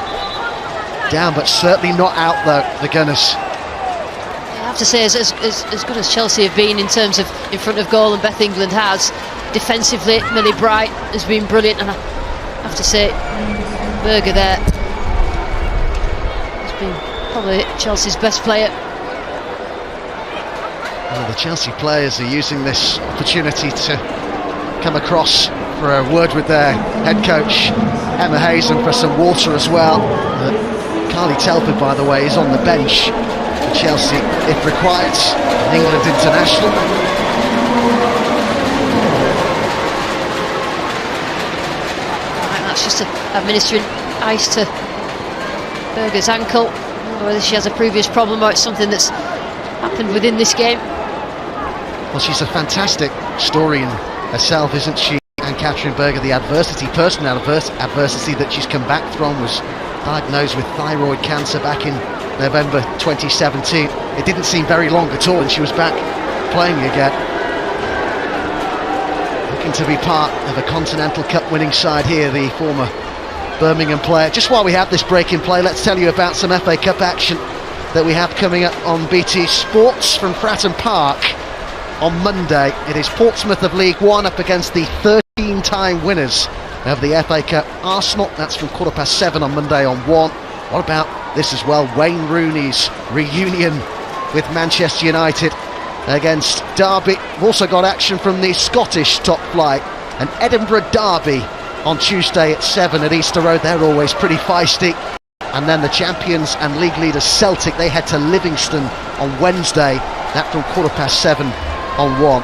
Down, but certainly not out though, the Gunners. I have to say, as good as Chelsea have been in terms of in front of goal, and Beth England has, defensively, Millie Bright has been brilliant, and I have to say, Berger there has been probably Chelsea's best player. Well, the Chelsea players are using this opportunity to come across for a word with their head coach, Emma Hayes, and for some water as well. Carly Telford, by the way, is on the bench for Chelsea if required, an England international. Right, that's just administering ice to Berger's ankle. I don't know whether she has a previous problem or it's something that's happened within this game. Well, she's a fantastic story in herself, isn't she? And Katrin Berger, the personal adversity that she's come back from, was diagnosed with thyroid cancer back in November 2017. It didn't seem very long at all, and she was back playing again. Looking to be part of a Continental Cup winning side here, the former Birmingham player. Just while we have this break in play, let's tell you about some FA Cup action that we have coming up on BT Sports from Fratton Park. On Monday, it is Portsmouth of League One up against the 13-time winners of the FA Cup, Arsenal. That's from 7:15 on Monday on One. What about this as well? Wayne Rooney's reunion with Manchester United against Derby. We've also got action from the Scottish top flight, an Edinburgh Derby on Tuesday at 7 at Easter Road. They're always pretty feisty. And then the champions and league leaders Celtic, they head to Livingston on Wednesday. That from 7:15 on One.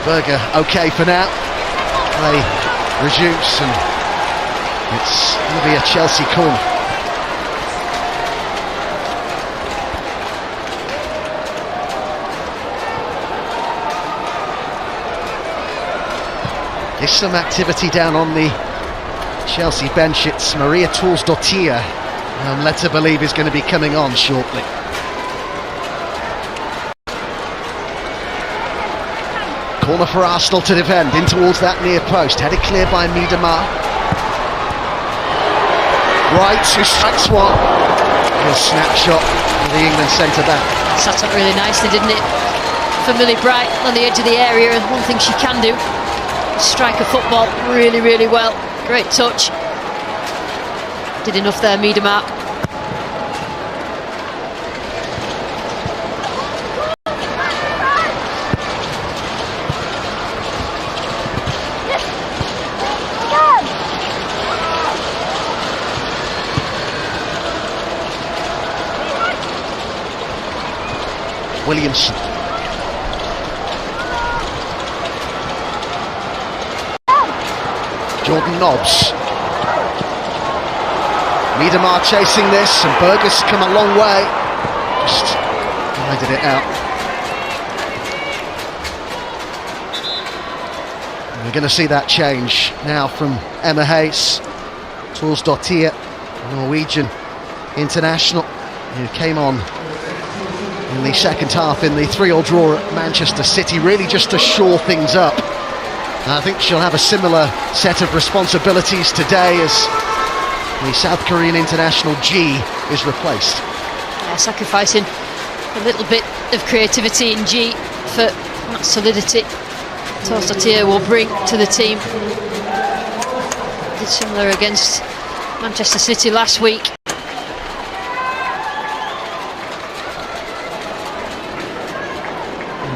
Berger okay for now. Play resumes, and it's going to be a Chelsea corner. There's some activity down on the Chelsea bench, it's Maria Torsdottir, and led to believe is going to be coming on shortly. Corner for Arsenal to defend, in towards that near post, headed clear by Miedemar. Wright, who strikes one. A snapshot of the England centre-back. Sat up really nicely, didn't it? For Millie Bright on the edge of the area, and one thing she can do, strike a football really, really well. Great touch. Did enough there, Miedemar. Williamson. Jordan Nobbs. Miedemar chasing this, and Berger's come a long way. Just guided it out. And we're going to see that change now from Emma Hayes. Torsdottir, Norwegian international, who came on in the second half in the 3-3 draw at Manchester City, really just to shore things up. And I think she'll have a similar set of responsibilities today as the South Korean international G is replaced. Yeah, sacrificing a little bit of creativity in G for that solidity Torsdottir will bring to the team. Did similar against Manchester City last week.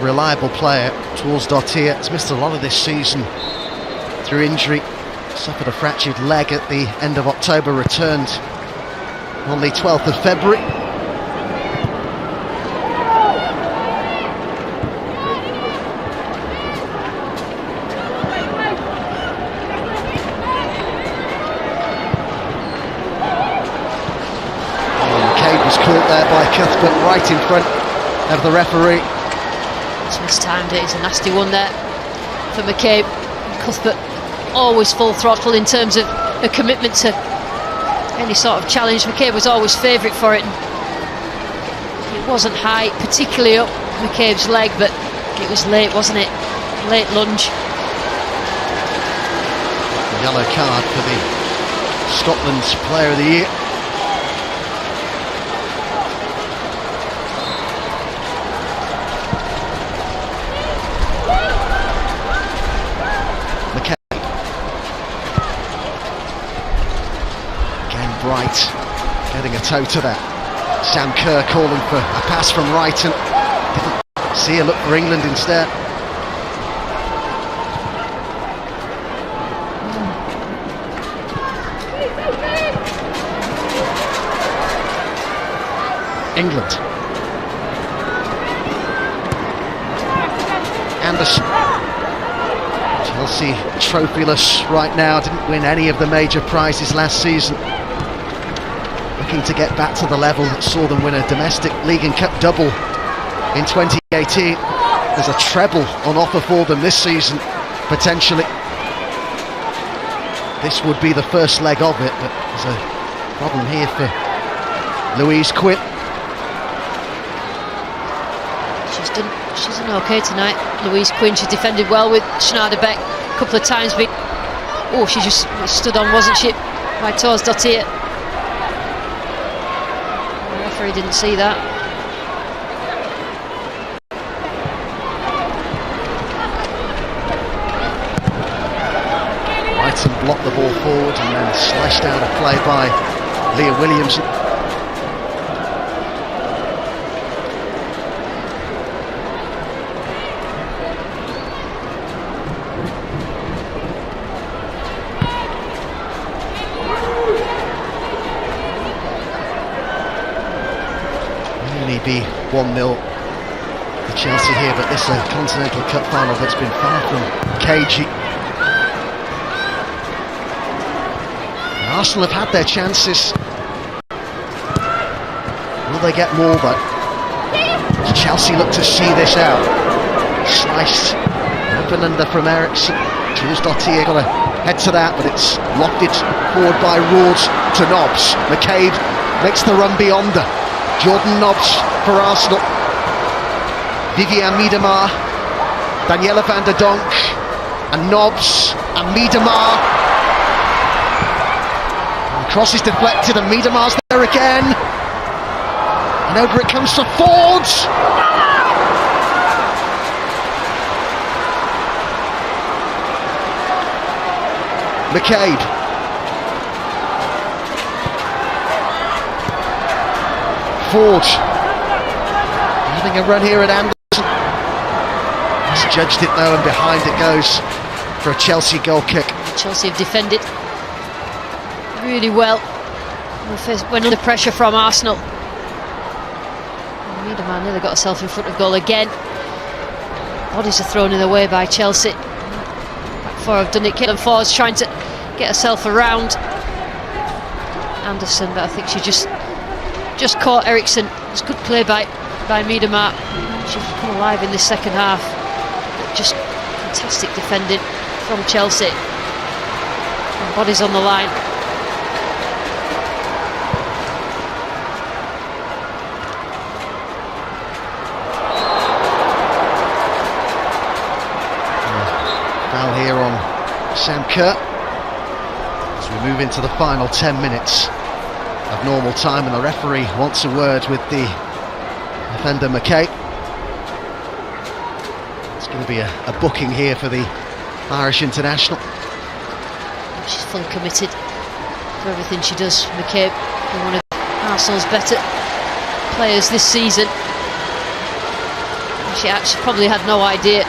Reliable player, Torsdottir, has missed a lot of this season through injury. Suffered a fractured leg at the end of October, returned on the 12th of February. McCabe was caught there by Cuthbert right in front of the referee. It's mistimed it, it's a nasty one there for McCabe. Cuthbert always full throttle in terms of a commitment to any sort of challenge. McCabe was always favourite for it. It wasn't high, particularly up McCabe's leg, but it was late, wasn't it? Late lunge. Yellow card for the Scotland's Player of the Year. Bright getting a toe to that. Sam Kerr calling for a pass from Wrighton. Didn't see a look for England instead. England. Anderson. Chelsea trophyless right now, didn't win any of the major prizes last season. Looking to get back to the level that saw them win a domestic league and cup double in 2018. There's a treble on offer for them this season, potentially. This would be the first leg of it, but there's a problem here for Louise Quinn. She's done okay tonight, Louise Quinn. She defended well with Schneiderbeck a couple of times, but oh, she just stood on, wasn't she, by Torsdottir. The referee didn't see that. Wrighton blocked the ball forward and then slashed out of play by Leah Williamson. Be 1-0 for Chelsea here, but this is a Continental Cup final that's been far from cagey. And Arsenal have had their chances. Will they get more though? Chelsea look to see this out. Sliced Fernanda from Eriksson. Jules Dottier got to head to that, but it's lofted forward by Roord to Nobbs. McCabe makes the run beyond her. Jordan Nobbs for Arsenal. Viviane Miedema, Daniela van der Donk, and Nobbs and Miedema. The cross is deflected and Miedema's there again. And over it comes to Ford. McCabe. Ford. Having a run here at Anderson. He's judged it though, and behind it goes for a Chelsea goal kick. Chelsea have defended really well when under pressure from Arsenal. Miedema nearly got herself in front of goal again. Bodies are thrown in the way by Chelsea. Back four have done it. Caitlin Ford's trying to get herself around Anderson, but I think she just caught Eriksson. It's good play by Miedema. She's come alive in this second half. Just fantastic defending from Chelsea. And bodies on the line. Foul here on Sam Kerr as we move into the final 10 minutes of normal time, and the referee wants a word with the defender McKay. It's going to be a booking here for the Irish international. She's fully committed to everything she does. McCabe, one of Arsenal's better players this season. She actually probably had no idea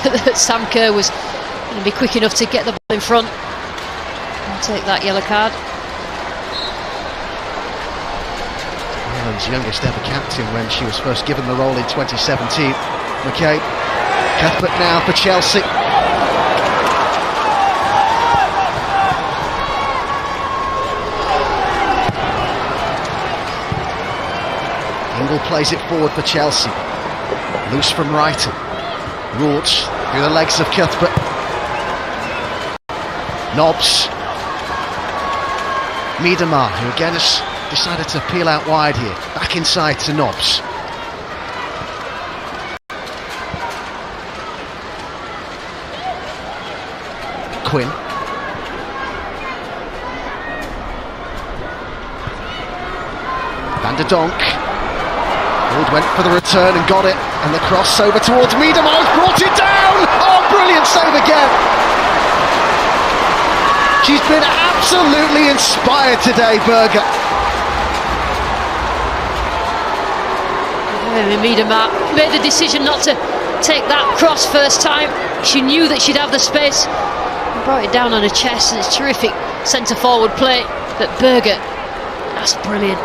that Sam Kerr was going to be quick enough to get the ball in front and take that yellow card. Ireland's youngest ever captain when she was first given the role in 2017. McCabe. Cuthbert now for Chelsea. Ingle plays it forward for Chelsea. Loose from Wrighton. Roord through the legs of Cuthbert. Nobbs. Miedema, who again has decided to peel out wide here. Back inside to Nobbs. Quinn. Van der Donk. Wood went for the return and got it, and the cross over towards Miedema, brought it down! Oh, brilliant save again! She's been absolutely inspired today, Berger. Miedema made the decision not to take that cross first time. She knew that she'd have the space and brought it down on her chest, and it's terrific centre forward play. But Berger, that's brilliant.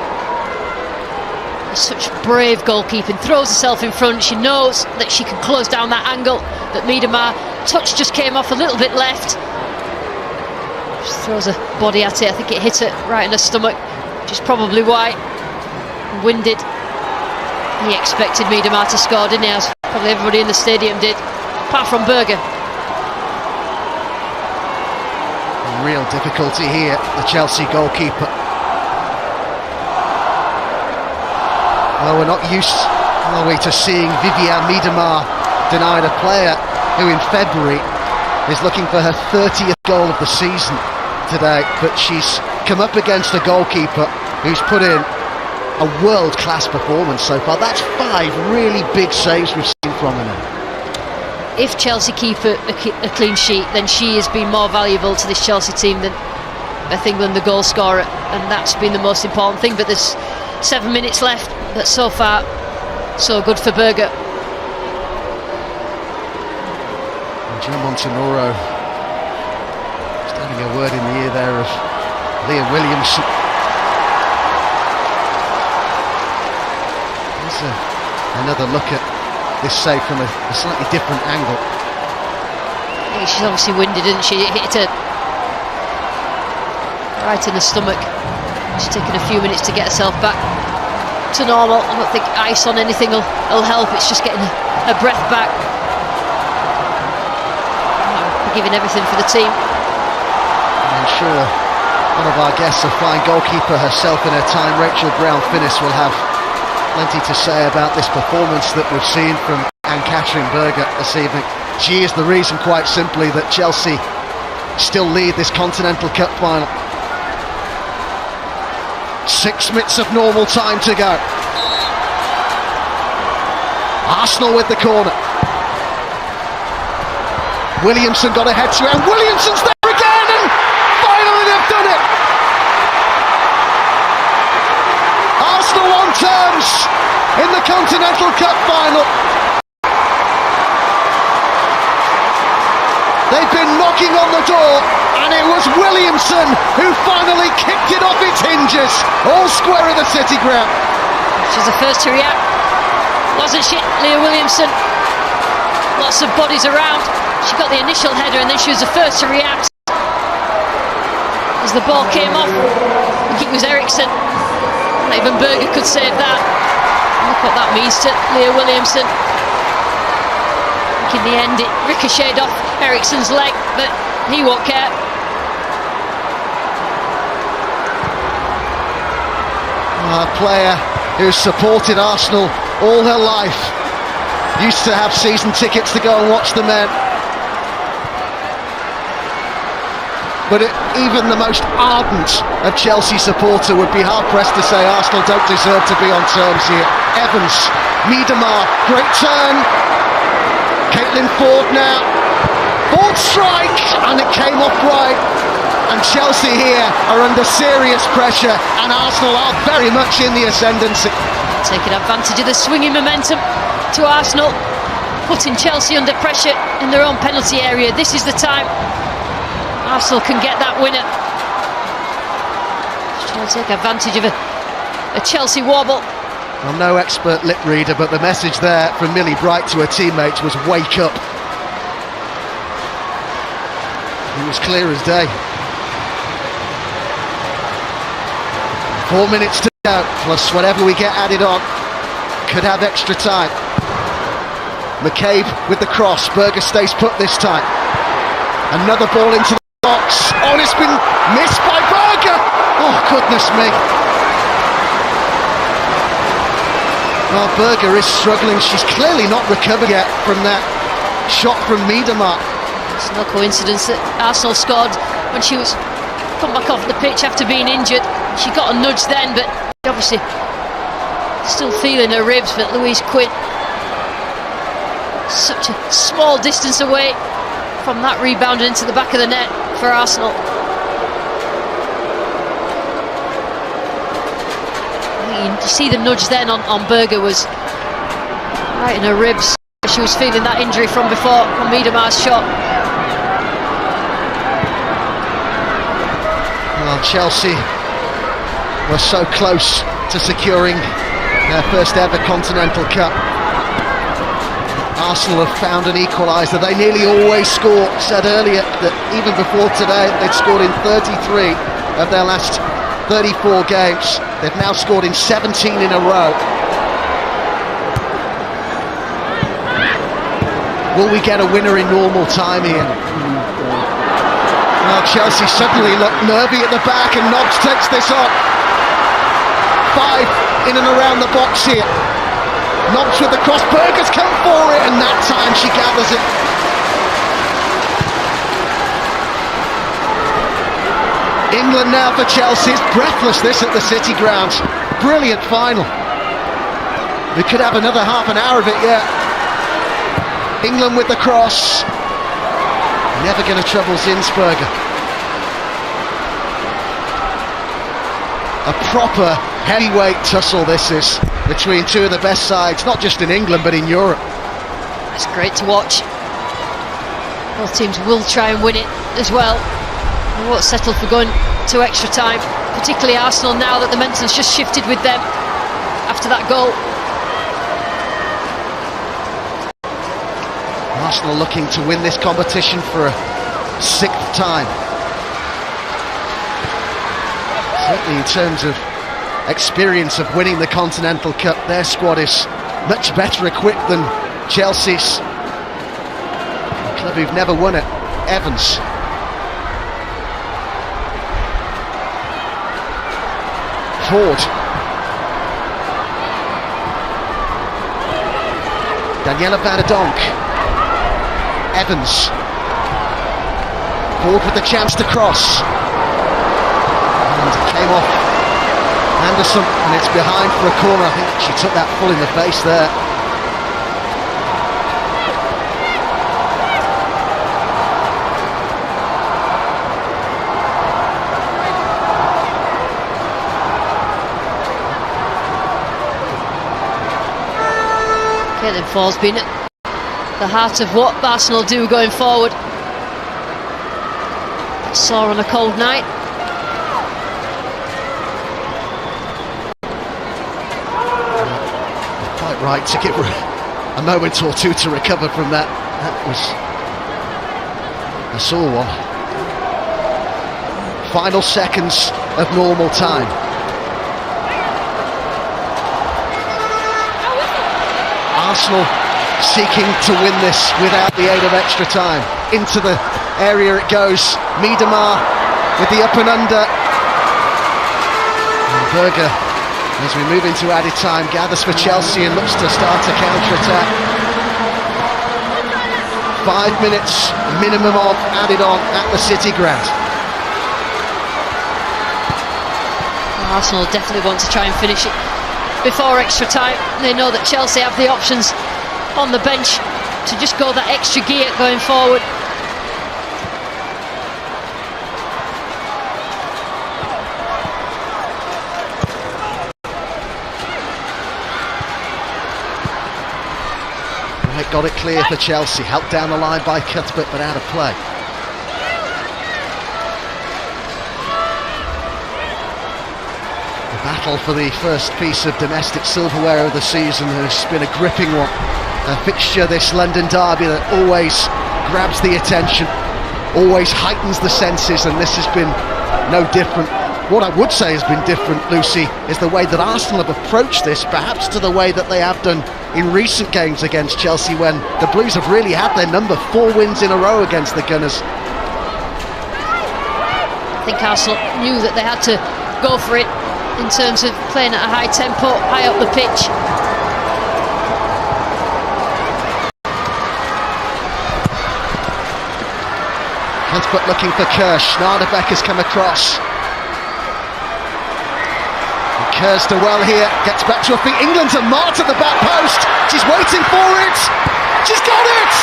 Such brave goalkeeping, throws herself in front. She knows that she can close down that angle that Miedema. Touch just came off a little bit left. Just throws her body at it. I think it hit her right in the stomach, which is probably why. Winded. He expected Miedema to score, didn't he? As probably everybody in the stadium did, apart from Berger. Real difficulty here, the Chelsea goalkeeper. Well, we're not used, are we, to seeing Viviane Miedema denied a player who in February is looking for her 30th goal of the season today, but she's come up against a goalkeeper who's put in a world-class performance so far. That's 5 really big saves we've seen from her now. If Chelsea keep a clean sheet, then she has been more valuable to this Chelsea team than Beth England, the goal scorer, and that's been the most important thing. But there's 7 minutes left, but so far so good for Berger. And Joe Montemuro standing a word in the ear there of Liam Williamson. Here's another look at this save from a slightly different angle. Yeah, she's obviously winded, isn't she? It hit her right in the stomach. She's taken a few minutes to get herself back to normal. I don't think ice on anything will help. It's just getting her breath back. giving everything for the team. I'm sure one of our guests, a fine goalkeeper herself in her time, Rachel Brown-Finnis, will have plenty to say about this performance that we've seen from Anne-Catherine Berger this evening. She is the reason, quite simply, that Chelsea still lead this Continental Cup final. 6 minutes of normal time to go. Arsenal with the corner. Williamson got ahead to it, and Williamson's there again, and finally they've done it! Arsenal on terms in the Continental Cup final. They've been knocking on the door, and it was Williamson who finally kicked it off its hinges, all square of the City ground. She's the first to react, wasn't she, Leah Williamson? Lots of bodies around. She got the initial header, and then she was the first to react as the ball came off. I think it was Eriksson. Not even Berger could save that. Look what that means to Leah Williamson. In the end it ricocheted off Eriksson's leg, but he won't care. A player who's supported Arsenal all her life, used to have season tickets to go and watch the men, but even the most ardent of Chelsea supporter would be hard pressed to say Arsenal don't deserve to be on terms here. Evans, Miedemar, great turn. Caitlin Ford now, Ford strike, and it came off right, and Chelsea here are under serious pressure, and Arsenal are very much in the ascendancy. Taking advantage of the swinging momentum to Arsenal, putting Chelsea under pressure in their own penalty area. This is the time Arsenal can get that winner. Just trying to take advantage of a Chelsea wobble. I'm no expert lip reader, but the message there from Millie Bright to her teammates was wake up. It was clear as day. 4 minutes to go, plus whatever we get added on. Could have extra time. McCabe with the cross. Berger stays put this time. Another ball into the box. Oh, it's been missed by Berger. Oh, goodness me. Oh, Berger is struggling. She's clearly not recovered yet from that shot from Miedemar. It's no coincidence that Arsenal scored when she was come back off the pitch after being injured. She got a nudge then, but obviously still feeling her ribs. But Louise Quinn, such a small distance away from that rebound into the back of the net for Arsenal. You see the nudge then on Berger was right in her ribs. She was feeling that injury from before, from Miedemar's shot. Well, Chelsea were so close to securing their first ever Continental Cup. Arsenal have found an equaliser. They nearly always score. Said earlier that even before today they'd scored in 33 of their last 34 games. They've now scored in 17 in a row. Will we get a winner in normal time here? Well, Chelsea suddenly look nervy at the back, and Nobbs takes this on. 5 in and around the box here. Nobbs with the cross. Berger's come for it, and that time she gathers it. England now for Chelsea. It's breathless, this at the City grounds. Brilliant final. We could have another half an hour of it yet. England with the cross. Never going to trouble Zinsberger. A proper heavyweight tussle this is, between two of the best sides, not just in England but in Europe. It's great to watch. Both teams will try and win it as well. They won't settle for going to extra time, particularly Arsenal now that the momentum's just shifted with them after that goal. Arsenal looking to win this competition for a 6th time. Certainly in terms of experience of winning the Continental Cup, their squad is much better equipped than Chelsea's. A club who've never won it. Evans. Ford. Daniela van der Donk. Evans. Ford with the chance to cross. And it came off Anderson, and it's behind for a corner. I think she took that full in the face there. Caitlin Ford's been at the heart of what Arsenal do going forward. Sore on a cold night. Quite right to give her a moment or two to recover from that. That was a sore one. Final seconds of normal time. Arsenal seeking to win this without the aid of extra time. Into the area it goes. Miedemar with the up and under. And Berger, as we move into added time, gathers for Chelsea and looks to start a counter-attack. 5 minutes minimum on added on at the City ground. Arsenal definitely want to try and finish it before extra time. They know that Chelsea have the options on the bench to just go that extra gear going forward. Right, got it clear for Chelsea, helped down the line by Cuthbert but out of play. Battle for the first piece of domestic silverware of the season has been a gripping one. A fixture, this London derby, that always grabs the attention, always heightens the senses, and this has been no different. What I would say has been different, Lucy, is the way that Arsenal have approached this, perhaps to the way that they have done in recent games against Chelsea, when the Blues have really had their number. 4 wins in a row against the Gunners. I think Arsenal knew that they had to go for it in terms of playing at a high tempo, high up the pitch. Cuthbert looking for Kerr. Schneiderbeck has come across. And Kerr's to well here, gets back to her feet. England's a mark at the back post. She's waiting for it. She's got it!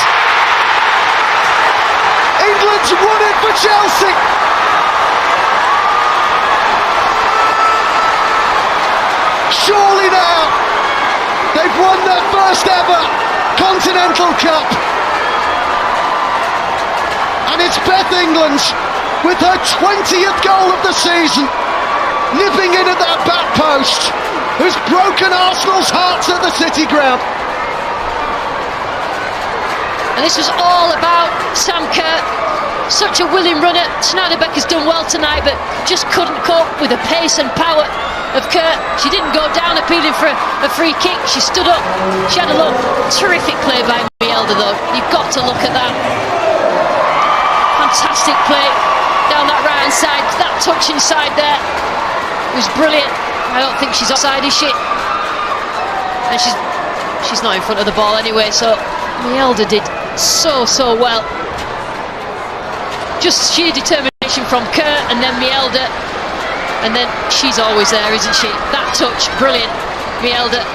England's won it for Chelsea. Surely now, they've won their first ever Continental Cup. And it's Beth England with her 20th goal of the season, nipping in at that back post, who's broken Arsenal's hearts at the City ground. And this was all about Sam Kerr. Such a willing runner. Schneiderbeck has done well tonight, but just couldn't cope with the pace and power of Kerr. She didn't go down appealing for a free kick. She stood up. She had a look. Terrific play by Mielda, though. You've got to look at that. Fantastic play down that right hand side. That touch inside there was brilliant. I don't think she's offside, is she? And she's not in front of the ball anyway, so Mielda did so well. Just sheer determination from Kerr and then Mielda, and then she's always there, isn't she? That touch, brilliant. Mielda.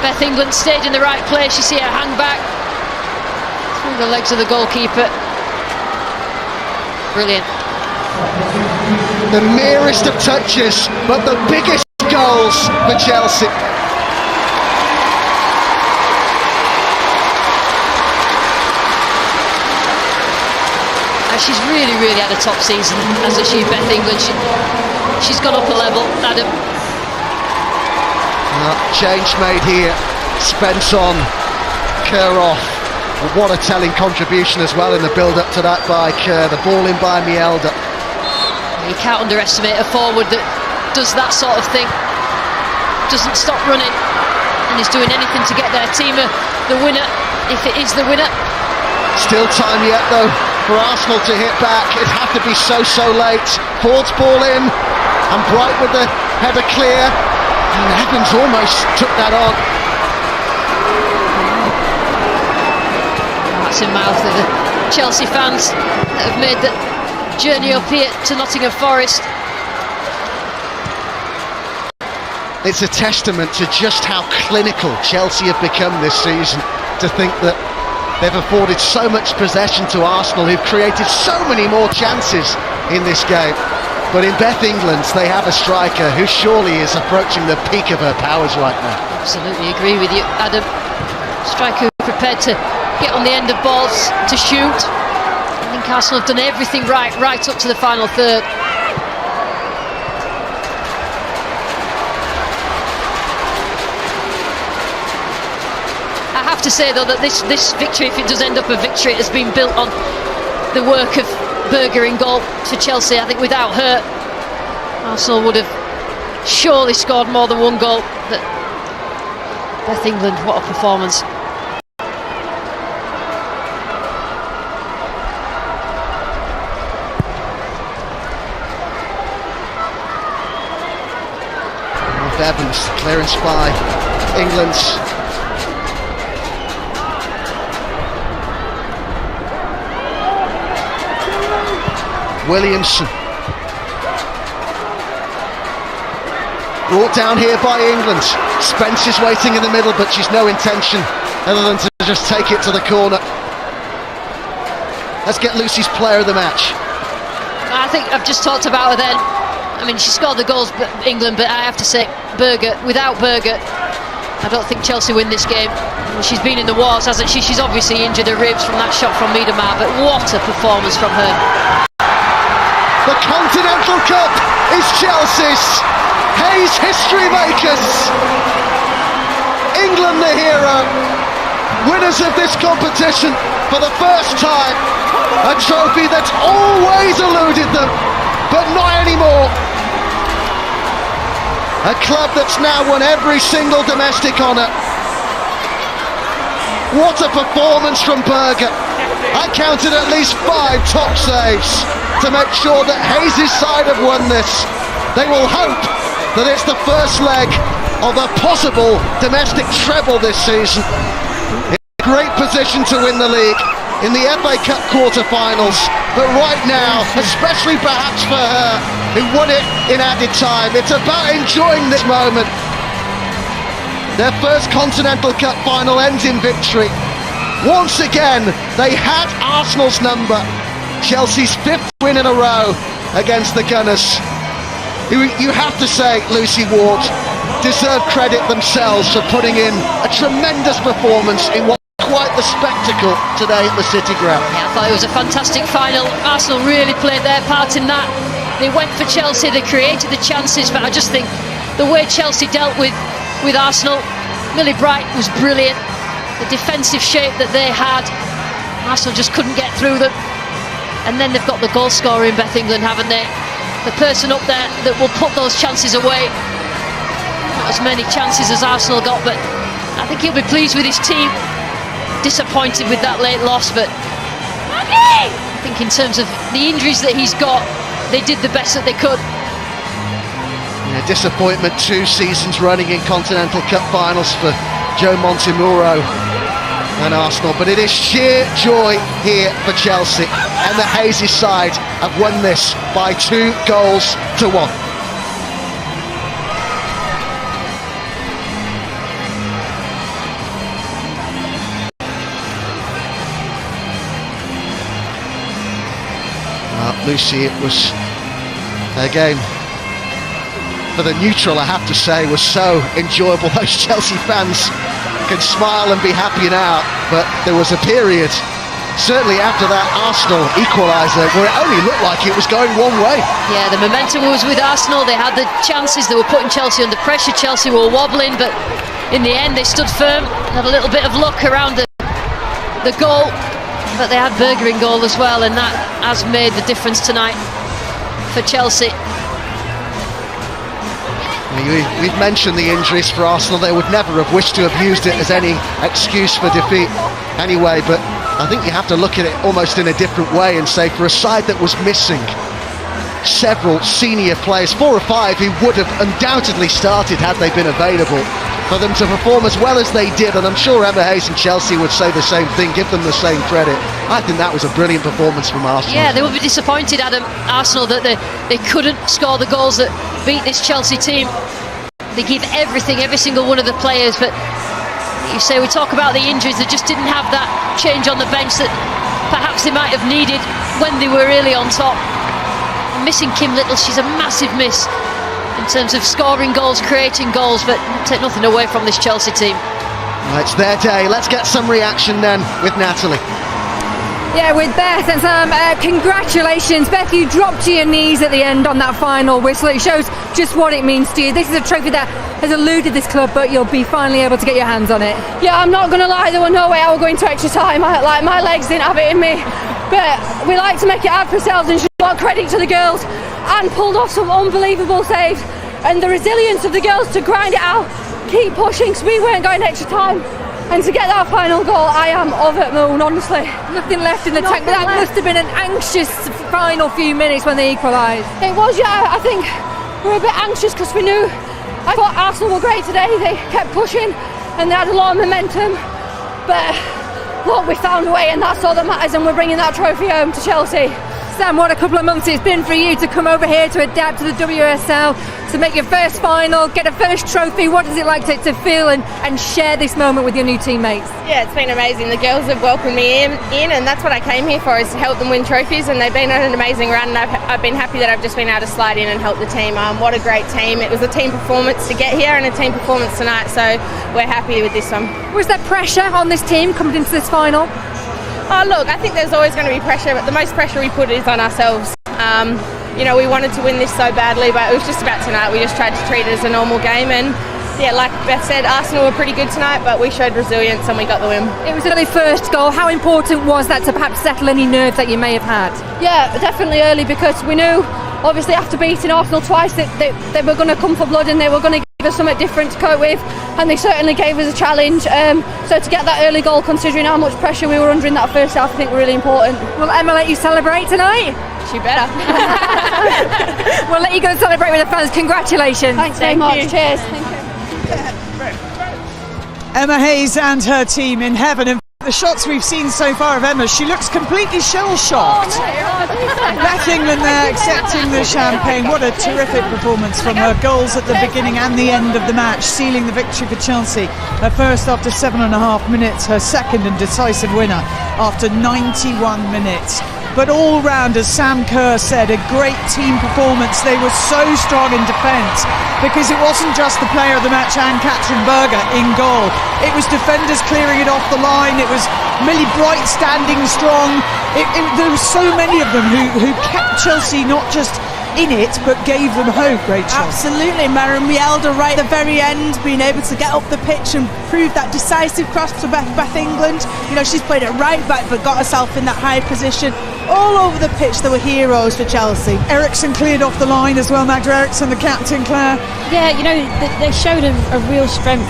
Beth England stayed in the right place. You see her hang back through the legs of the goalkeeper. Brilliant. The merest of touches, but the biggest goals for Chelsea. And she's really had a top season, as has she, Beth England. She's gone up a level, Adam. Change made here. Spence on, Kerr off. What a telling contribution as well in the build-up to that by Kerr. The ball in by Mielda. You can't underestimate a forward that does that sort of thing. Doesn't stop running and is doing anything to get their team the winner, if it is the winner. Still time yet though for Arsenal to hit back. It had to be so late. Ford's ball in, and Bright with the header clear, and Evans almost took that on. That's in mouth of the Chelsea fans that have made the journey up here to Nottingham Forest. It's a testament to just how clinical Chelsea have become this season, to think that they've afforded so much possession to Arsenal, who've created so many more chances in this game. But in Beth England, they have a striker who surely is approaching the peak of her powers right now. Absolutely agree with you, Adam. Striker prepared to get on the end of balls to shoot. I think Arsenal have done everything right up to the final third. I have to say though that this victory, if it does end up a victory, has been built on the work of Berger in goal for Chelsea. I think without her, Arsenal would have surely scored more than one goal. But Beth England, what a performance. Evans, clearance by England's. Williamson. Brought down here by England. Spence is waiting in the middle, but she's no intention other than to just take it to the corner. Let's get Lucy's player of the match. I think I've just talked about her then. I mean, she scored the goals, England, but I have to say, Berger, without Berger, I don't think Chelsea win this game. She's been in the wars, hasn't she? She's obviously injured her ribs from that shot from Miedemar, but what a performance from her. The Continental Cup is Chelsea's. Hayes history makers. England the hero. Winners of this competition for the first time. A trophy that's always eluded them, but not anymore. A club that's now won every single domestic honour. What a performance from Berger. I counted at least 5 top saves to make sure that Hayes' side have won this. They will hope that it's the first leg of a possible domestic treble this season. In a great position to win the league in the FA Cup quarter-finals, but right now, especially perhaps for her, who won it in added time, it's about enjoying this moment. Their first Continental Cup final ends in victory. Once again, they had Arsenal's number. Chelsea's 5th win in a row against the Gunners, who you have to say, Lucy Ward, deserve credit themselves for putting in a tremendous performance in what was quite the spectacle today at the City Ground. Yeah, I thought it was a fantastic final. Arsenal really played their part in that. They went for Chelsea, they created the chances, but I just think the way Chelsea dealt with Arsenal, Millie Bright was brilliant. The defensive shape that they had, Arsenal just couldn't get through them. And then they've got the goal scorer in Beth England, haven't they? The person up there that will put those chances away. Not as many chances as Arsenal got, but I think he'll be pleased with his team. Disappointed with that late loss, but I think in terms of the injuries that he's got, they did the best that they could. Yeah, disappointment 2 seasons running in Continental Cup finals for Joe Montemuro and Arsenal, but it is sheer joy here for Chelsea, and the Hayes' side have won this by 2 goals to 1. Lucy, it was again, for the neutral, I have to say, was so enjoyable. Those Chelsea fans can smile and be happy now, but there was a period, certainly after that Arsenal equaliser, where it only looked like it was going one way. Yeah, the momentum was with Arsenal. They had the chances, they were putting Chelsea under pressure. Chelsea were wobbling, but in the end they stood firm, had a little bit of luck around the goal, but they had Berger in goal as well, and that has made the difference tonight for Chelsea. We've mentioned the injuries for Arsenal. They would never have wished to have used it as any excuse for defeat anyway, but I think you have to look at it almost in a different way and say, for a side that was missing several senior players, 4 or 5 who would have undoubtedly started had they been available, for them to perform as well as they did, and I'm sure Emma Hayes and Chelsea would say the same thing, give them the same credit. I think that was a brilliant performance from Arsenal. Yeah, they will be disappointed, Adam, Arsenal, that they couldn't score the goals that beat this Chelsea team. They give everything, every single one of the players, but you say we talk about the injuries, they just didn't have that change on the bench that perhaps they might have needed when they were really on top. Missing Kim Little, she's a massive miss in terms of scoring goals, creating goals, but take nothing away from this Chelsea team. Well, it's their day. Let's get some reaction then with Natalie. Yeah, with Beth, and congratulations. Beth, you dropped to your knees at the end on that final whistle. It shows just what it means to you. This is a trophy that has eluded this club, but you'll be finally able to get your hands on it. Yeah, I'm not going to lie, there was no way I was going to extra time. My legs didn't have it in me. But we like to make it hard for ourselves, and just want credit to the girls. And pulled off some unbelievable saves. And the resilience of the girls to grind it out, keep pushing, because we weren't going extra time. And to get that final goal, I am over the moon, honestly. Nothing left in the tank, but that must have been an anxious final few minutes when they equalised. It was, yeah. I think we were a bit anxious because I thought Arsenal were great today. They kept pushing and they had a lot of momentum. But look, we found a way, and that's all that matters, and we're bringing that trophy home to Chelsea. Sam, what a couple of months it's been for you to come over here to adapt to the WSL, to make your first final, get a first trophy. What is it like to feel and share this moment with your new teammates? Yeah, it's been amazing. The girls have welcomed me in, and that's what I came here for, is to help them win trophies, and they've been on an amazing run, and I've been happy that I've just been able to slide in and help the team. What a great team. It was a team performance to get here and a team performance tonight, so we're happy with this one. Was there pressure on this team coming into this final? Oh, look, I think there's always going to be pressure, but the most pressure we put is on ourselves. We wanted to win this so badly, but it was just about tonight. We just tried to treat it as a normal game, and yeah, like Beth said, Arsenal were pretty good tonight, but we showed resilience and we got the win. It was early first goal. How important was that to perhaps settle any nerves that you may have had? Yeah, definitely early, because we knew, obviously after beating Arsenal twice, that they were going to come for blood and they were going to give us something different to cope with, and they certainly gave us a challenge. So to get that early goal, considering how much pressure we were under in that first half, I think really important. Will Emma let you celebrate tonight? She better. We'll let you go and celebrate with the fans. Congratulations. Thanks very much. Cheers. Emma Hayes and her team in heaven. And the shots we've seen so far of Emma, she looks completely shell-shocked. Beth England there accepting the champagne. What a terrific performance from her. Goals at the beginning and the end of the match, sealing the victory for Chelsea. Her first after 7.5 minutes, her second and decisive winner after 91 minutes. But all round, as Sam Kerr said, a great team performance. They were so strong in defence, because it wasn't just the player of the match, Ann-Katrin Berger, in goal. It was defenders clearing it off the line. It was Millie Bright standing strong. There were so many of them who kept Chelsea not just in it, but gave them hope, Rachel. Absolutely, Maren Mielda right at the very end, being able to get up the pitch and prove that decisive cross to Beth England. She's played it right back, but got herself in that high position. All over the pitch, there were heroes for Chelsea. Eriksson cleared off the line as well, Magda Eriksson, the captain, Claire. Yeah, they showed a real strength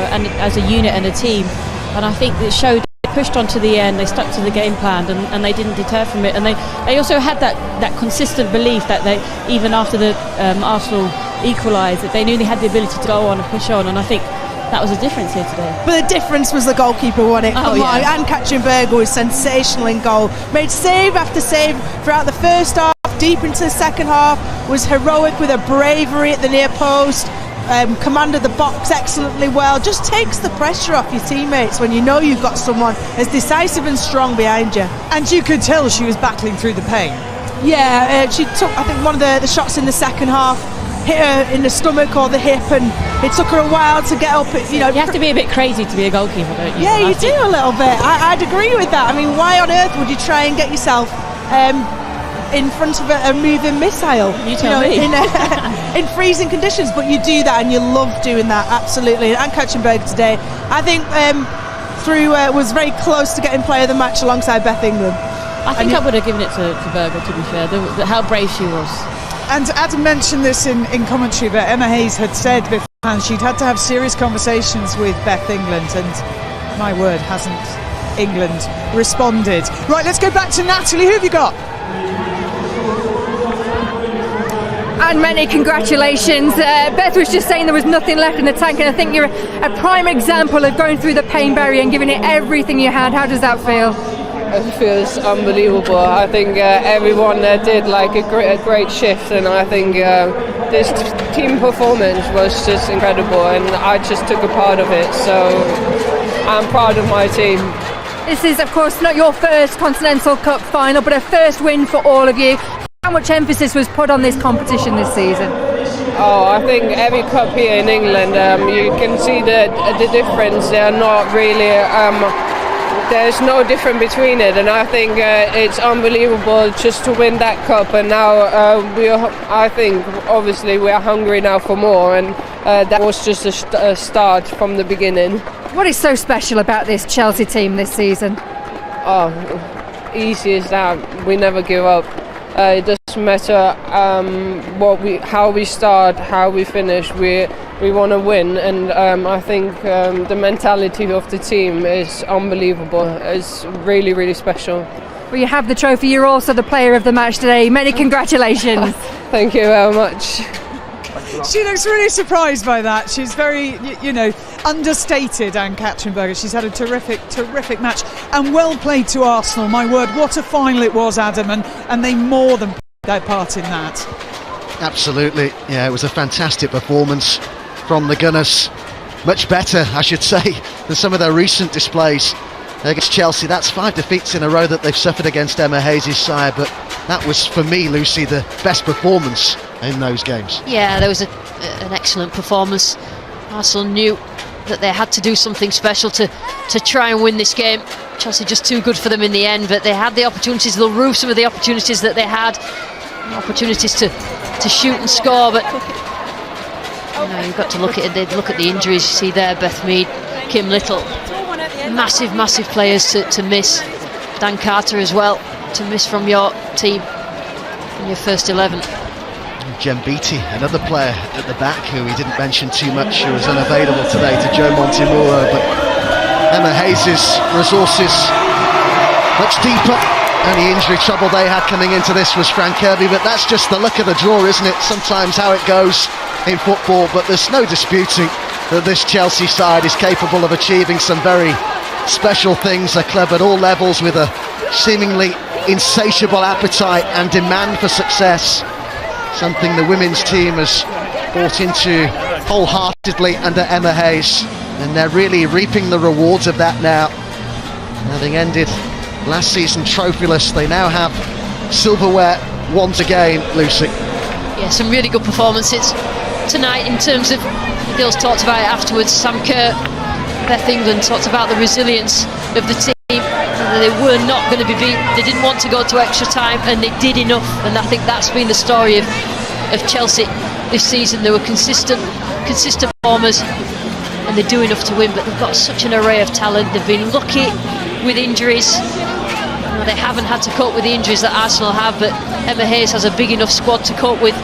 and as a unit and a team, and I think it showed. Pushed on to the end, they stuck to the game plan, and they didn't deter from it, and they also had that consistent belief that they, even after the Arsenal equalised, that they knew they had the ability to go on and push on, and I think that was a difference here today. But the difference was the goalkeeper, wasn't it? Ann-Katrin Berger was sensational in goal, made save after save throughout the first half, deep into the second half, was heroic with her bravery at the near post. Commanded the box excellently well. Just takes the pressure off your teammates when you know you've got someone as decisive and strong behind you. And you could tell she was battling through the pain. Yeah, she took, I think, one of the shots in the second half, hit her in the stomach or the hip, and it took her a while to get up. You have to be a bit crazy to be a goalkeeper, don't you? Yeah, you do a little bit. I'd agree with that. I mean, why on earth would you try and get yourself in front of a moving missile? You tell me. In freezing conditions, but you do that and you love doing that, absolutely. And Ann-Katrin Berger today, I think, was very close to getting player of the match alongside Beth England. I think I would have given it to Berger, to be fair, how brave she was. And Adam mentioned this in commentary, but Emma Hayes had said beforehand she'd had to have serious conversations with Beth England, and my word, hasn't England responded. Right, let's go back to Natalie. Who have you got? And many congratulations. Beth was just saying there was nothing left in the tank, and I think you're a prime example of going through the pain barrier and giving it everything you had. How does that feel? It feels unbelievable. I think everyone did like a great shift, and I think this team performance was just incredible, and I just took a part of it, so I'm proud of my team. This is, of course, not your first Continental Cup final, but a first win for all of you. How much emphasis was put on this competition this season? Oh, I think every cup here in England, you can see the difference. They're not really, there's no difference between it, and I think it's unbelievable just to win that cup. And now I think obviously we are hungry now for more, and that was just a start from the beginning. What is so special about this Chelsea team this season? Oh, easy as that. We never give up. It doesn't matter how we start, how we finish. We want to win, and I think the mentality of the team is unbelievable. It's really, really special. Well, you have the trophy. You're also the player of the match today. Many congratulations. Thank you very much. She looks really surprised by that. She's very, understated, Anne Katzenberger. She's had a terrific match, and well played to Arsenal. My word, what a final it was, Adam, and they more than played their part in that. Absolutely, yeah, it was a fantastic performance from the Gunners. Much better, I should say, than some of their recent displays against Chelsea. That's 5 defeats in a row that they've suffered against Emma Hayes' side, but that was, for me, Lucy, the best performance in those games. Yeah, there was an excellent performance. Arsenal knew that they had to do something special to try and win this game. Chelsea just too good for them in the end, but they had the opportunities. They'll rue some of the opportunities that they had, opportunities to shoot and score, but you've got to look at it. Look at the injuries you see there. Beth Mead, Kim Little, massive players to miss. Dan Carter as well to miss from your team in your first 11. Jem Beattie, another player at the back who we didn't mention too much, who was unavailable today to Joe Montemuro, but Emma Hayes' resources much deeper. Only injury trouble they had coming into this was Fran Kirby, but that's just the luck of the draw, isn't it? Sometimes how it goes in football, but there's no disputing that this Chelsea side is capable of achieving some very special things. A club at all levels with a seemingly insatiable appetite and demand for success, something the women's team has bought into wholeheartedly under Emma Hayes, and they're really reaping the rewards of that now. Having ended last season trophyless, they now have silverware once again, Lucy. Yeah, some really good performances tonight in terms of, the girls talked about it afterwards. Sam Kerr, Beth England talked about the resilience of the team. They were not going to be beat. They didn't want to go to extra time, and they did enough, and I think that's been the story of Chelsea this season. They were consistent performers, and they do enough to win, but they've got such an array of talent. They've been lucky with injuries. They haven't had to cope with the injuries that Arsenal have, but Emma Hayes has a big enough squad to cope with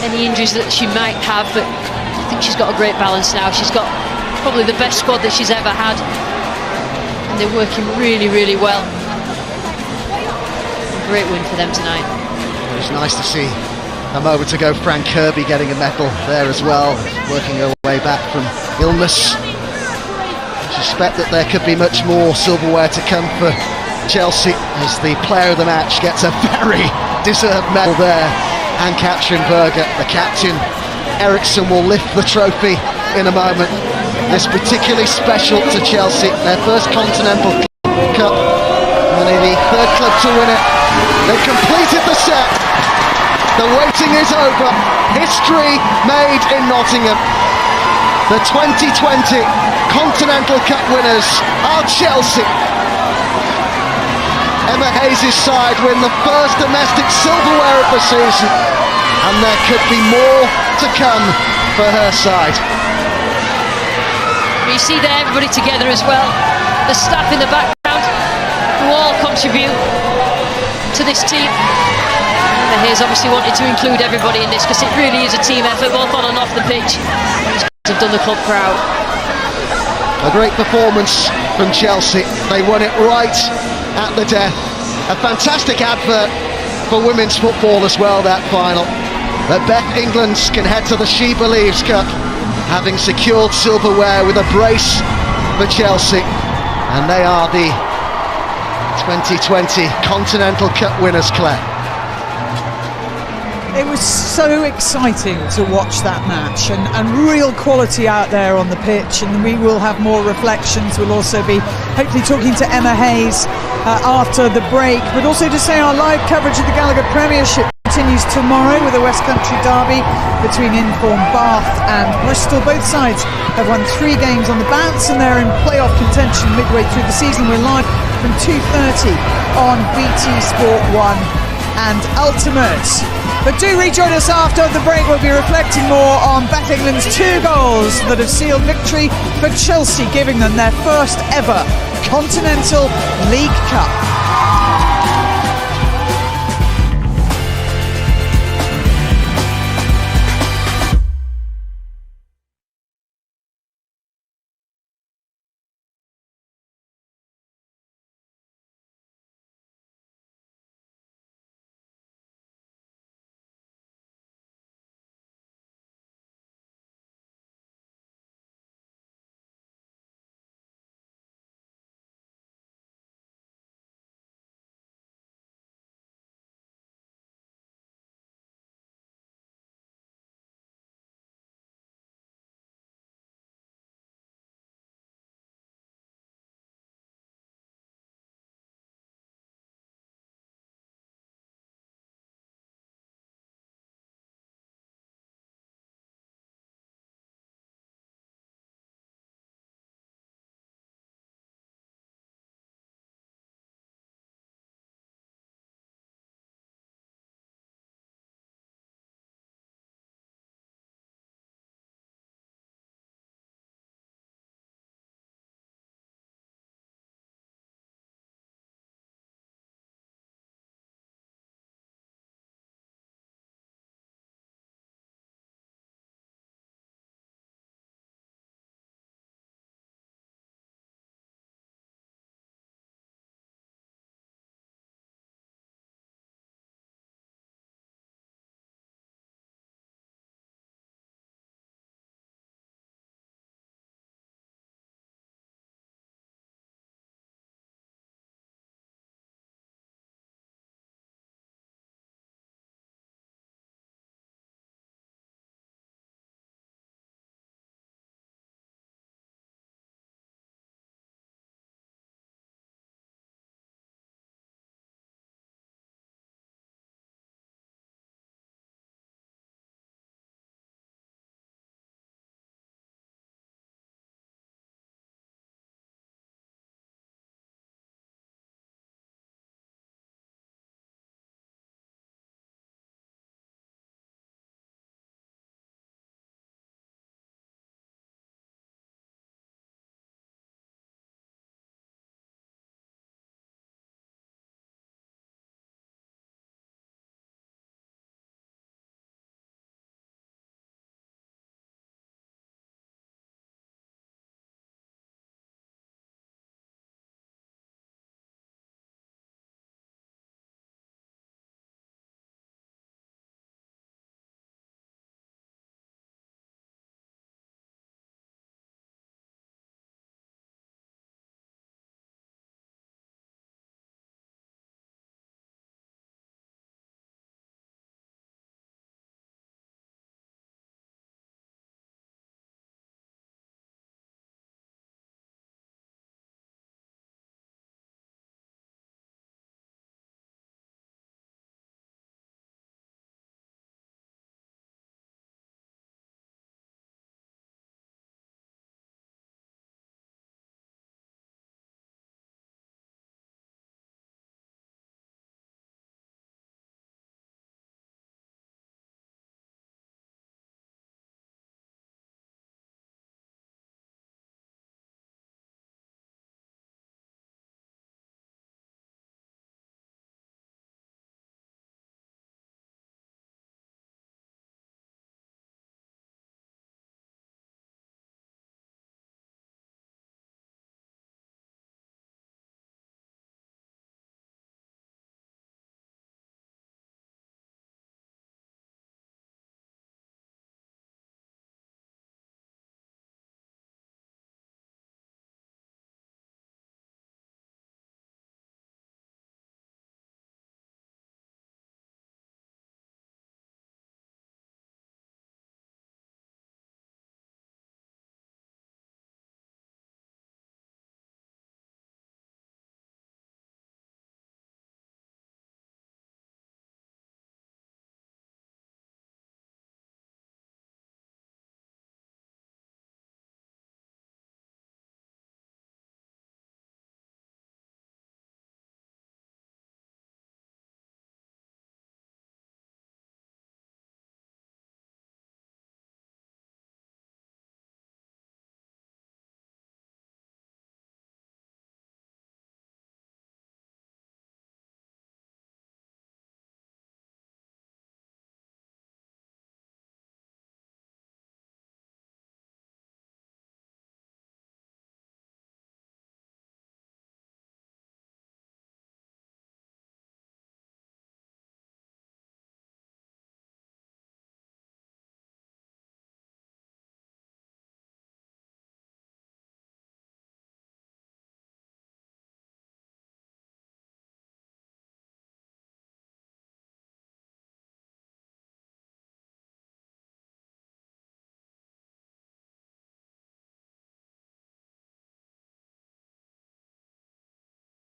any injuries that she might have, but I think she's got a great balance now. She's got probably the best squad that she's ever had, and they're working really well. A great win for them tonight. It was nice to see a moment ago Fran Kirby getting a medal there as well, working her way back from illness. I suspect that there could be much more silverware to come for Chelsea as the player of the match gets a very deserved medal there. And Katzenberger, the captain. Eriksson will lift the trophy in a moment. This particularly special to Chelsea, their first Continental Cup, only the third club to win it. They've completed the set. The waiting is over. History made in Nottingham. The 2020 Continental Cup winners are Chelsea. Emma Hayes' side win the first domestic silverware of the season, and there could be more to come for her side. You see there everybody together as well, the staff in the background who all contribute to this team. Emma Hayes obviously wanted to include everybody in this because it really is a team effort, both on and off the pitch. These guys have done the club proud. A great performance from Chelsea. They won it right at the death. A fantastic advert for women's football as well, that final. But Beth England can head to the She Believes Cup, having secured silverware with a brace for Chelsea. And they are the 2020 Continental Cup winners, Claire. It was so exciting to watch that match, and real quality out there on the pitch, and we will have more reflections. We'll also be hopefully talking to Emma Hayes after the break, but also to say our live coverage of the Gallagher Premiership continues tomorrow with a West Country derby between Inform Bath and Bristol. Both sides have won 3 games on the bounce and they're in playoff contention midway through the season. We're live from 2:30 on BT Sport 1 and Ultimate. But do rejoin us after the break. We'll be reflecting more on Beth England's 2 goals that have sealed victory for Chelsea, giving them their first ever Continental League Cup.